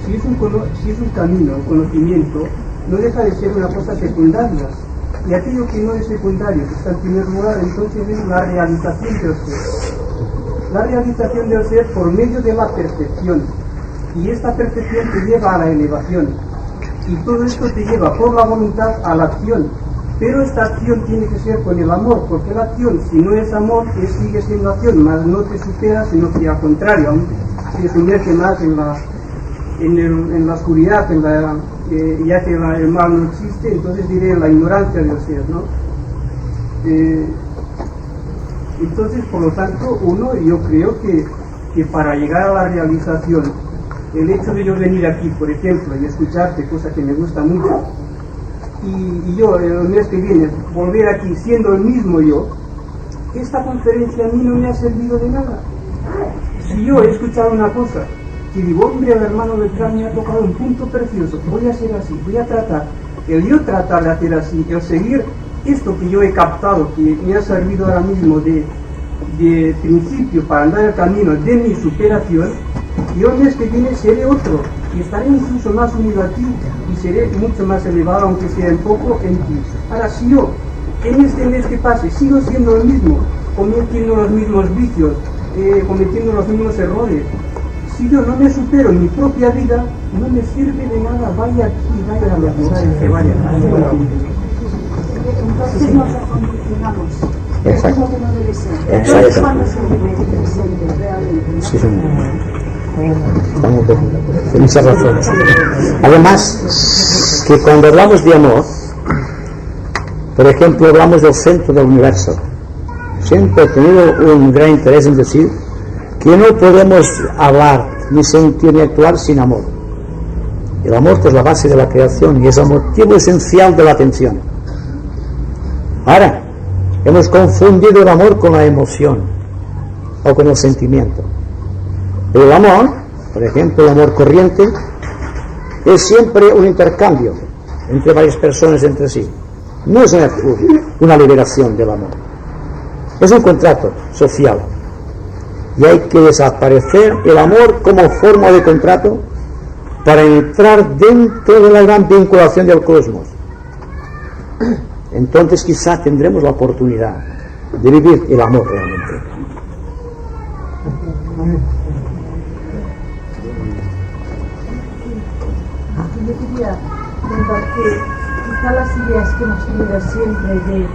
si es un camino, el conocimiento, no deja de ser una cosa secundaria. Y aquello que no es secundario, que está en primer lugar, entonces es la realización del ser. La realización del ser por medio de la percepción. Y esta percepción te lleva a la elevación. Y todo esto te lleva por la voluntad a la acción. Pero esta acción tiene que ser con el amor, porque la acción, si no es amor, sigue siendo acción, más no te supera, sino que al contrario, aún se sumerge más en la oscuridad, ya que el mal no existe, entonces diré en la ignorancia del ser, ¿no? Entonces, por lo tanto, yo creo que para llegar a la realización, el hecho de yo venir aquí, por ejemplo, y escucharte, cosa que me gusta mucho, y yo el mes que viene volver aquí siendo el mismo yo, esta conferencia a mí no me ha servido de nada. Si yo he escuchado una cosa y digo, hombre, el hermano Beltrán me ha tocado un punto precioso, voy a hacer así, voy a tratar, el yo tratar de hacer así, el seguir esto que yo he captado, que me ha servido ahora mismo de principio para andar el camino de mi superación, y el mes que viene seré otro, y estaré incluso más unido a ti, y seré mucho más elevado, aunque sea en poco, en ti. Ahora, si yo en este pase sigo siendo el mismo, cometiendo los mismos vicios, cometiendo los mismos errores. Si yo no me supero en mi propia vida, no me sirve de nada, vaya aquí, vaya a los lugares que vaya. Entonces nos acondicionamos. Exacto. Es lo que no debe ser. Exacto. Entonces, ¿cuándo se debe presente realmente? Sí, estamos de muchas razones. Además, que cuando hablamos de amor, por ejemplo, hablamos del centro del universo. Siempre he tenido un gran interés en decir que no podemos hablar, ni sentir, ni actuar sin amor. El amor es la base de la creación y es el motivo esencial de la atención. Ahora, hemos confundido el amor con la emoción o con el sentimiento. Pero el amor, por ejemplo, el amor corriente, es siempre un intercambio entre varias personas entre sí. No es una liberación del amor. Es un contrato social. Y hay que desaparecer el amor como forma de contrato para entrar dentro de la gran vinculación del cosmos. Entonces quizá tendremos la oportunidad de vivir el amor realmente. Yo quería contar que quizá las ideas que hemos tenido siempre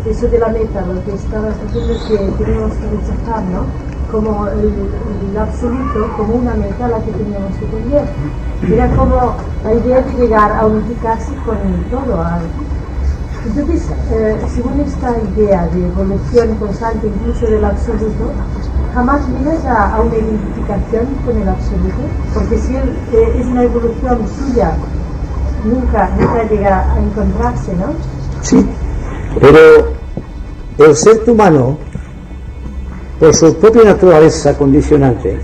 de eso de la meta, lo que estabas diciendo que tenemos que rechazar, ¿no? Como el absoluto, como una meta a la que teníamos que tener. Era como la idea de llegar a unificarse con todo. Entonces, según esta idea de evolución constante incluso del absoluto, jamás llegas a una identificación con el absoluto, porque si él es una evolución suya, nunca llega a encontrarse, ¿no? Sí, pero el ser humano, por su propia naturaleza condicionante,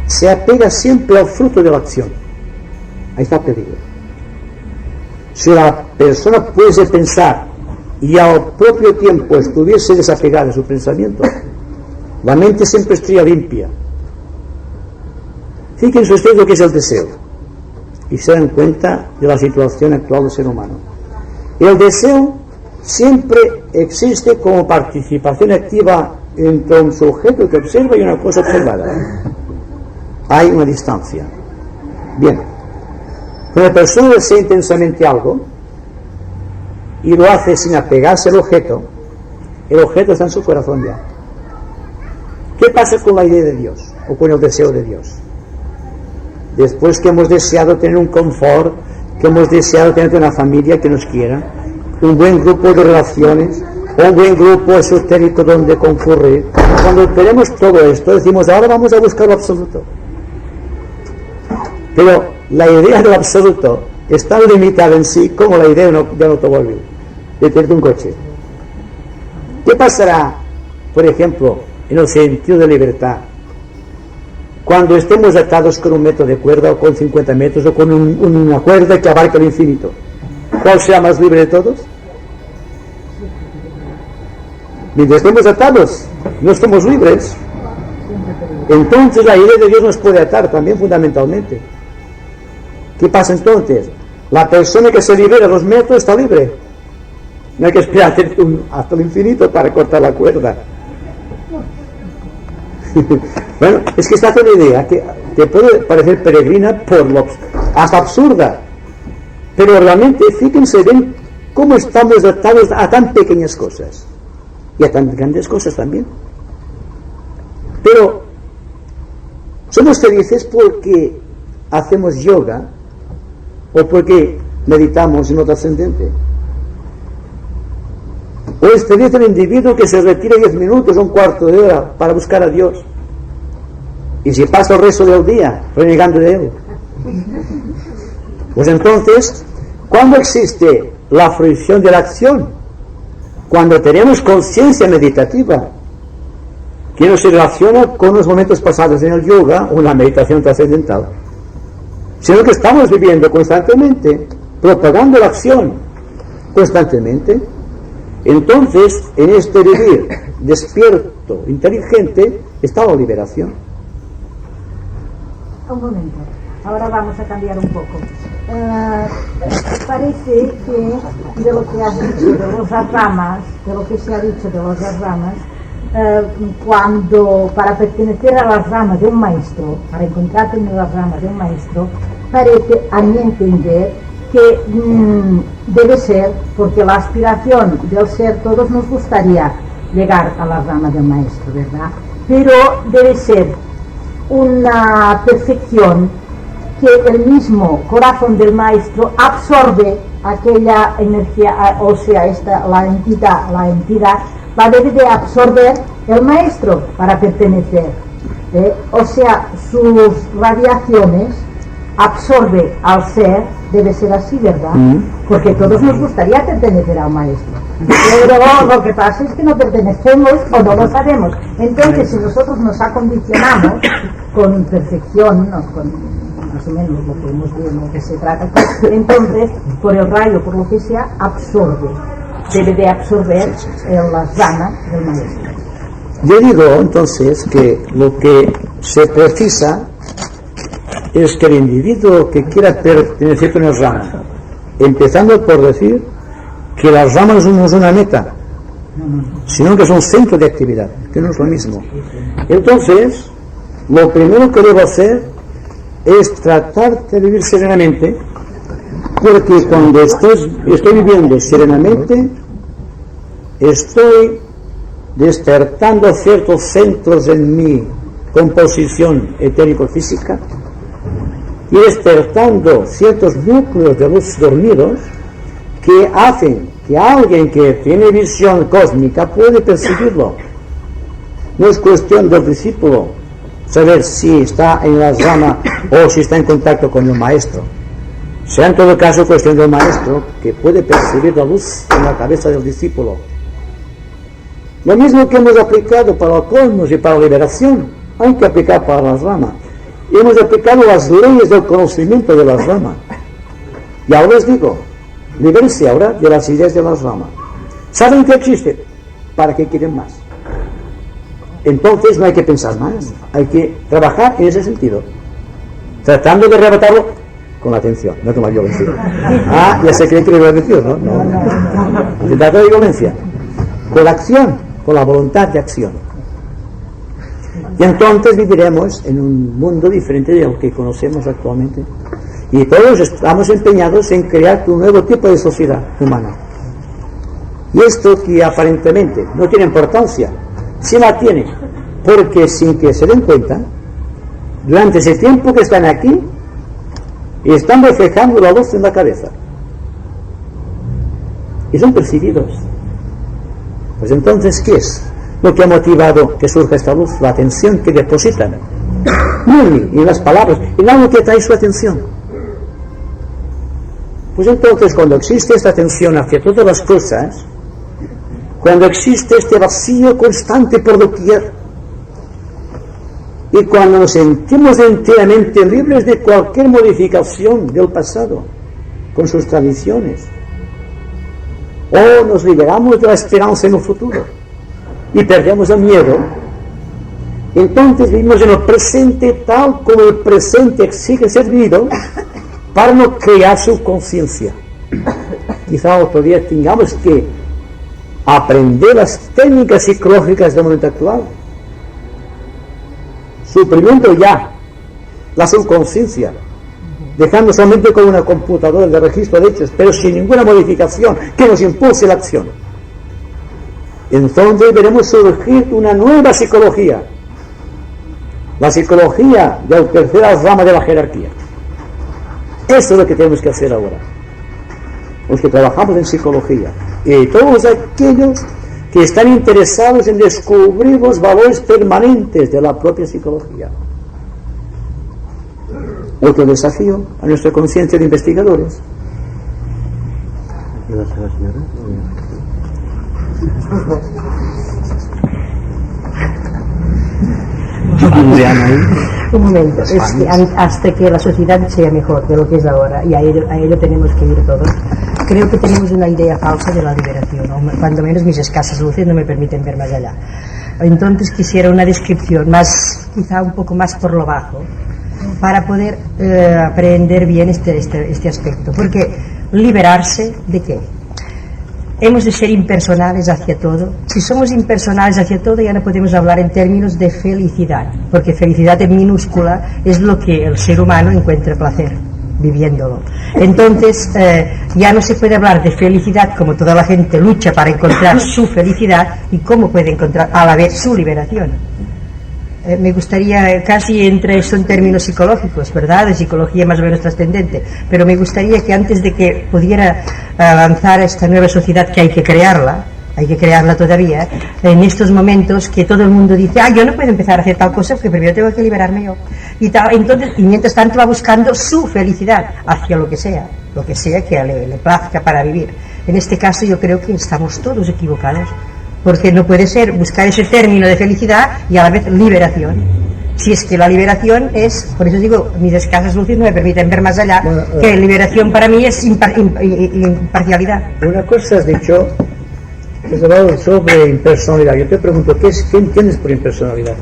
se apega siempre al fruto de la acción. Ahí está el peligro. Si la persona pudiese pensar y al propio tiempo estuviese desapegada de su pensamiento, la mente siempre estaría limpia. Fíjense ustedes lo que es el deseo y se dan cuenta de la situación actual del ser humano. El deseo siempre existe como participación activa entre un sujeto que observa y una cosa observada. Hay una distancia. Bien, cuando la persona desea intensamente algo y lo hace sin apegarse al objeto, el objeto está en su corazón ya. ¿Qué pasa con la idea de Dios o con el deseo de Dios? Después que hemos deseado tener un confort, que hemos deseado tener una familia que nos quiera, un buen grupo de relaciones, un buen grupo esotérico donde concurrir, cuando tenemos todo esto decimos ahora vamos a buscar lo absoluto. Pero la idea del absoluto es tan limitada en sí como la idea de un automóvil, de tener un coche. ¿Qué pasará, por ejemplo, en el sentido de libertad, cuando estemos atados con un metro de cuerda o con 50 metros o con una cuerda que abarca el infinito? ¿Cuál será más libre de todos? Mientras estemos atados, no estamos libres. Entonces la idea de Dios nos puede atar también fundamentalmente. ¿Qué pasa entonces? La persona que se libera 2 metros está libre. No hay que esperar hasta el infinito para cortar la cuerda. Bueno, es que esta es una idea que te puede parecer peregrina hasta absurda, pero realmente fíjense bien cómo estamos atados a tan pequeñas cosas y a tan grandes cosas también. Pero somos felices porque hacemos yoga o porque meditamos en lo trascendente. O es feliz el individuo que se retira 10 minutos o un cuarto de hora para buscar a Dios y si pasa el resto del día renegando de Él. Pues entonces, ¿cuándo existe la fruición de la acción? Cuando tenemos conciencia meditativa que no se relaciona con los momentos pasados en el yoga o en la meditación trascendental, sino que estamos viviendo constantemente, propagando la acción constantemente. Entonces, en este vivir despierto, inteligente, está la liberación. Un momento. Ahora vamos a cambiar un poco. Parece que de lo que has dicho de las ramas, de lo que se ha dicho de las ramas, cuando para pertenecer a las ramas de un maestro, para encontrarte en las ramas de un maestro, parece, a mi entender, que debe ser, porque la aspiración del ser, todos nos gustaría llegar a las ramas del maestro, ¿verdad? Pero debe ser una perfección que el mismo corazón del maestro absorbe aquella energía, o sea, la entidad la debe de absorber el maestro para pertenecer, o sea, sus radiaciones absorbe al ser, debe ser así, ¿verdad? Porque todos nos gustaría pertenecer al maestro, pero lo que pasa es que no pertenecemos o no lo sabemos. Entonces, si nosotros nos acondicionamos con perfección, con más o menos lo que hemos visto, lo que se trata, entonces, por el rayo, por lo que sea, debe de absorber las ramas del maestro. Yo digo entonces que lo que se precisa es que el individuo que quiera pertenecer a una rama, empezando por decir que las ramas no son una meta, sino que son centro de actividad, que no es lo mismo. Entonces, lo primero que debo hacer es tratar de vivir serenamente, porque cuando estoy viviendo serenamente, estoy despertando ciertos centros en mi composición etérico-física y despertando ciertos núcleos de luz dormidos que hacen que alguien que tiene visión cósmica puede percibirlo. No es cuestión del discípulo saber si está en la rama o si está en contacto con el maestro. Sea en todo caso cuestión del maestro que puede percibir la luz en la cabeza del discípulo. Lo mismo que hemos aplicado para el cosmos y para la liberación, hay que aplicar para las ramas. Y hemos aplicado las leyes del conocimiento de las ramas. Y ahora les digo, libérense ahora de las ideas de las ramas. ¿Saben que existe? ¿Para qué quieren más? Entonces no hay que pensar más, hay que trabajar en ese sentido, tratando de arrebatarlo con la atención, no con la violencia. Ya se cree que es violencia, ¿no? No. Se trata de violencia, con la acción, con la voluntad de acción. Y entonces viviremos en un mundo diferente de lo que conocemos actualmente. Y todos estamos empeñados en crear un nuevo tipo de sociedad humana. Y esto que aparentemente no tiene importancia, sí la tiene, porque sin que se den cuenta, durante ese tiempo que están aquí, están reflejando la luz en la cabeza. Y son percibidos. Pues entonces, ¿qué es lo que ha motivado que surja esta luz? La atención que depositan. No en mí, en las palabras, en algo que trae su atención. Pues entonces, cuando existe esta atención hacia todas las cosas, cuando existe este vacío constante por doquier, y cuando nos sentimos enteramente libres de cualquier modificación del pasado, con sus tradiciones, o nos liberamos de la esperanza en el futuro, y perdemos el miedo, entonces vivimos en el presente tal como el presente exige ser vivido, para no crear subconsciencia. Quizá otro día tengamos que aprender las técnicas psicológicas del momento actual, suprimiendo ya la subconsciencia, dejando solamente con una computadora de registro de hechos, pero sin ninguna modificación que nos impulse la acción. Entonces veremos surgir una nueva psicología, la psicología de la tercera rama de la jerarquía. Eso es lo que tenemos que hacer ahora, los que trabajamos en psicología, y todos aquellos que están interesados en descubrir los valores permanentes de la propia psicología. Otro desafío a nuestra conciencia de investigadores. Un momento, es que hasta que la sociedad sea mejor de lo que es ahora, y a ello tenemos que ir todos, creo que tenemos una idea falsa de la liberación, o cuando menos mis escasas luces no me permiten ver más allá. Entonces quisiera una descripción más, quizá un poco más por lo bajo, para poder aprender bien este aspecto. Porque liberarse ¿de qué? Hemos de ser impersonales hacia todo. Si somos impersonales hacia todo, ya no podemos hablar en términos de felicidad, porque felicidad en minúscula es lo que el ser humano encuentra placer viviéndolo. Entonces ya no se puede hablar de felicidad como toda la gente lucha para encontrar su felicidad, y cómo puede encontrar a la vez su liberación. Me gustaría, casi entre esto en términos psicológicos, ¿verdad? De psicología más o menos trascendente, pero me gustaría que antes de que pudiera avanzar esta nueva sociedad, que hay que crearla todavía, en estos momentos que todo el mundo dice, yo no puedo empezar a hacer tal cosa porque primero tengo que liberarme yo, y mientras tanto va buscando su felicidad hacia lo que sea que le plazca para vivir. En este caso yo creo que estamos todos equivocados, porque no puede ser buscar ese término de felicidad y a la vez liberación. Si es que la liberación es, por eso digo, mis escasas luces no me permiten ver más allá, que liberación para mí es imparcialidad. Una cosa has dicho, has hablado sobre impersonalidad. Yo te pregunto, ¿qué entiendes por impersonalidad?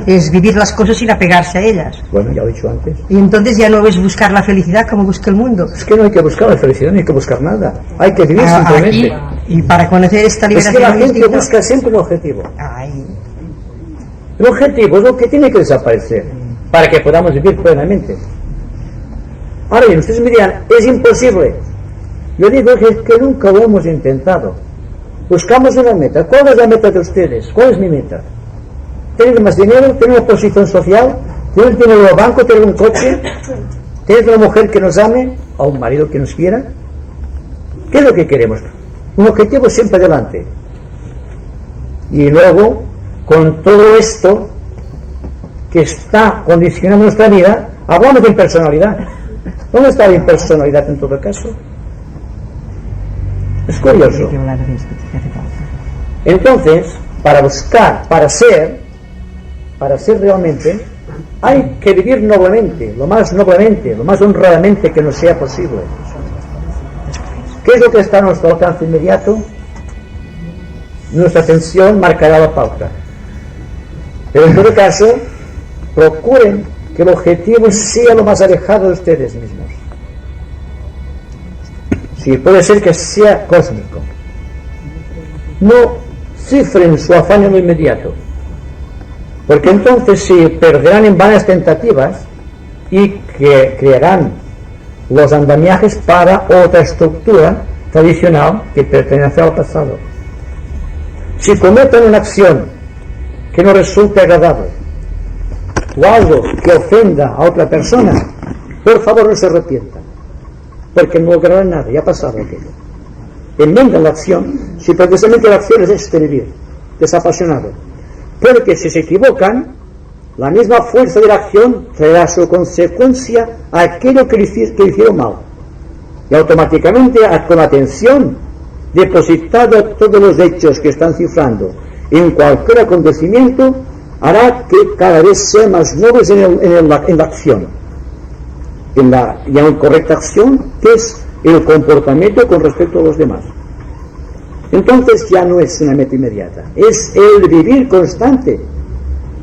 Es vivir las cosas sin apegarse a ellas. Bueno, ya lo he dicho antes. Y entonces ya no es buscar la felicidad como busca el mundo. Es que no hay que buscar la felicidad, no hay que buscar nada. Hay que vivir simplemente. Y para conocer esta liberación... Es que la gente busca siempre un objetivo. El objetivo es lo que tiene que desaparecer para que podamos vivir plenamente. Ahora bien, ustedes me dirán, es imposible. Yo digo que nunca lo hemos intentado. Buscamos una meta. ¿Cuál es la meta de ustedes? ¿Cuál es mi meta? ¿Tener más dinero? ¿Tener una posición social? ¿Tener dinero al banco? ¿Tener un coche? ¿Tener una mujer que nos ame? ¿O un marido que nos quiera? ¿Qué es lo que queremos? Un objetivo siempre adelante. Y luego, con todo esto que está condicionando nuestra vida, hablamos de impersonalidad. ¿Dónde está la impersonalidad en todo caso? Es curioso. Entonces, para buscar, para ser realmente, hay que vivir noblemente, lo más honradamente que nos sea posible. ¿Qué es lo que está a nuestro alcance inmediato? Nuestra atención marcará la pauta. Pero en todo caso, procuren que el objetivo sea lo más alejado de ustedes mismos. Sí, puede ser que sea cósmico. No cifren su afán en lo inmediato, porque entonces se perderán en vanas tentativas y que crearán los andamiajes para otra estructura tradicional que pertenece al pasado. Si cometen una acción que no resulte agradable o algo que ofenda a otra persona, por favor no se arrepientan, porque no lograrán nada, ya ha pasado aquello. Enmiendan la acción, si precisamente la acción es vivir desapasionado, porque si se equivocan, la misma fuerza de la acción traerá su consecuencia a aquello que hicieron mal, y automáticamente, con la atención depositada todos los hechos que están cifrando en cualquier acontecimiento, hará que cada vez sean más nobles en la acción, en la correcta acción, que es el comportamiento con respecto a los demás. Entonces ya no es una meta inmediata, es el vivir constante,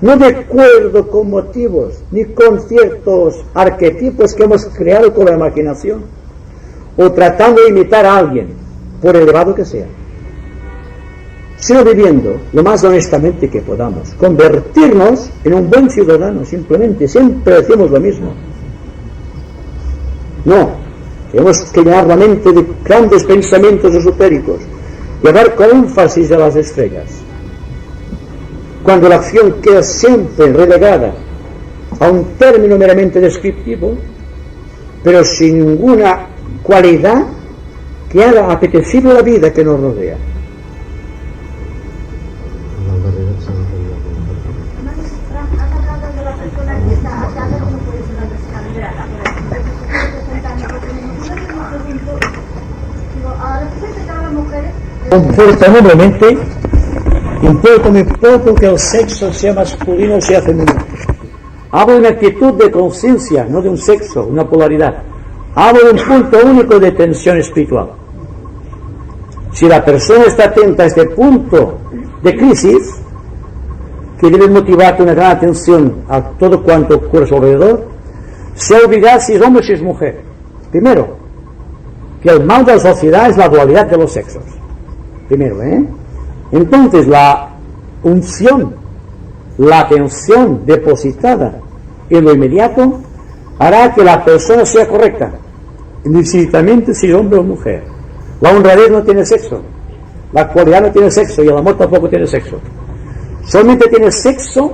no de acuerdo con motivos ni con ciertos arquetipos que hemos creado con la imaginación, o tratando de imitar a alguien, por elevado que sea, sino viviendo lo más honestamente que podamos, convertirnos en un buen ciudadano. Simplemente, siempre decimos lo mismo. No, tenemos que llenar la mente de grandes pensamientos esotéricos, llevar con énfasis a las estrellas. Cuando la acción queda siempre relegada a un término meramente descriptivo, pero sin ninguna cualidad que haga apetecible la vida que nos rodea. Confortablemente, importa muy poco que el sexo sea masculino o sea femenino. Hablo de una actitud de conciencia, no de un sexo, una polaridad. Hablo de un punto único de tensión espiritual. Si la persona está atenta a este punto de crisis, que debe motivarte una gran atención a todo cuanto ocurre a su alrededor, sea olvidar si es hombre o si es mujer. Primero, que el mal de la sociedad es la dualidad de los sexos. Primero, Entonces, la unción, la atención depositada en lo inmediato, hará que la persona sea correcta, indistintamente si es hombre o mujer. La honradez no tiene sexo, la cualidad no tiene sexo y el amor tampoco tiene sexo. Solamente tiene sexo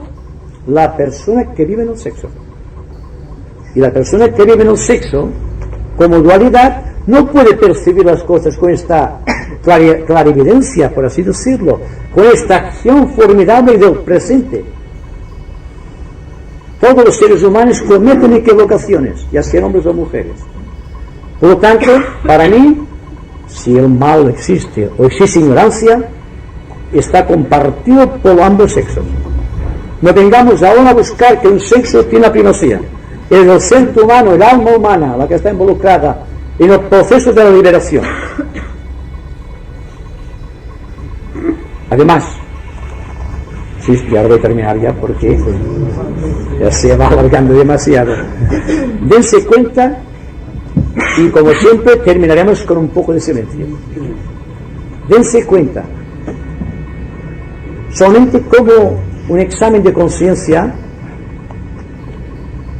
la persona que vive en el sexo. Y la persona que vive en el sexo, como dualidad, no puede percibir las cosas con esta clarividencia, por así decirlo, con esta acción formidable del presente. Todos los seres humanos cometen equivocaciones, ya sean hombres o mujeres. Por lo tanto, para mí, si el mal existe o existe ignorancia, está compartido por ambos sexos. No vengamos ahora a buscar que un sexo tiene la primacía. Es el ser humano, el alma humana, la que está involucrada en el proceso de la liberación. Además, sí, ya voy a terminar ya porque ya se va alargando demasiado. Dense cuenta, y como siempre terminaremos con un poco de silencio. Dense cuenta, solamente como un examen de conciencia,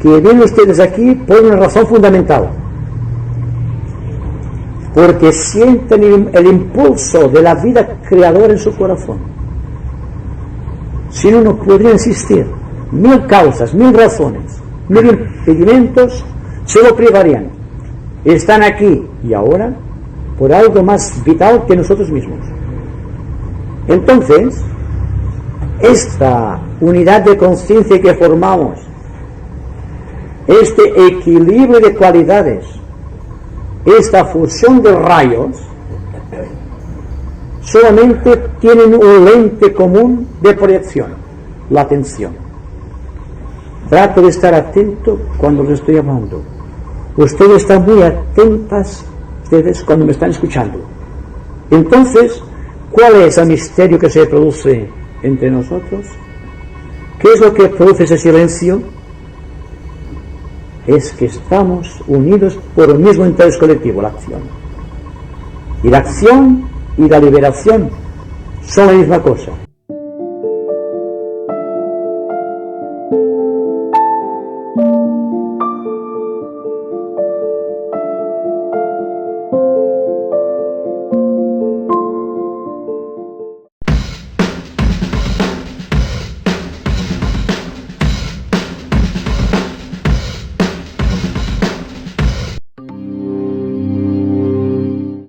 que vienen ustedes aquí por una razón fundamental, porque sienten el impulso de la vida creadora en su corazón. Si no, no podría existir. 1000 causas, 1000 razones, 1000 impedimentos se lo privarían. Están aquí y ahora por algo más vital que nosotros mismos. Entonces, esta unidad de conciencia que formamos, este equilibrio de cualidades, esta fusión de rayos, solamente tienen un lente común de proyección, la atención. Trato de estar atento cuando les estoy hablando. Ustedes están muy atentas, ustedes cuando me están escuchando. Entonces, ¿cuál es el misterio que se produce entre nosotros? ¿Qué es lo que produce ese silencio? Es que estamos unidos por el mismo interés colectivo, la acción. Y la acción y la liberación son la misma cosa.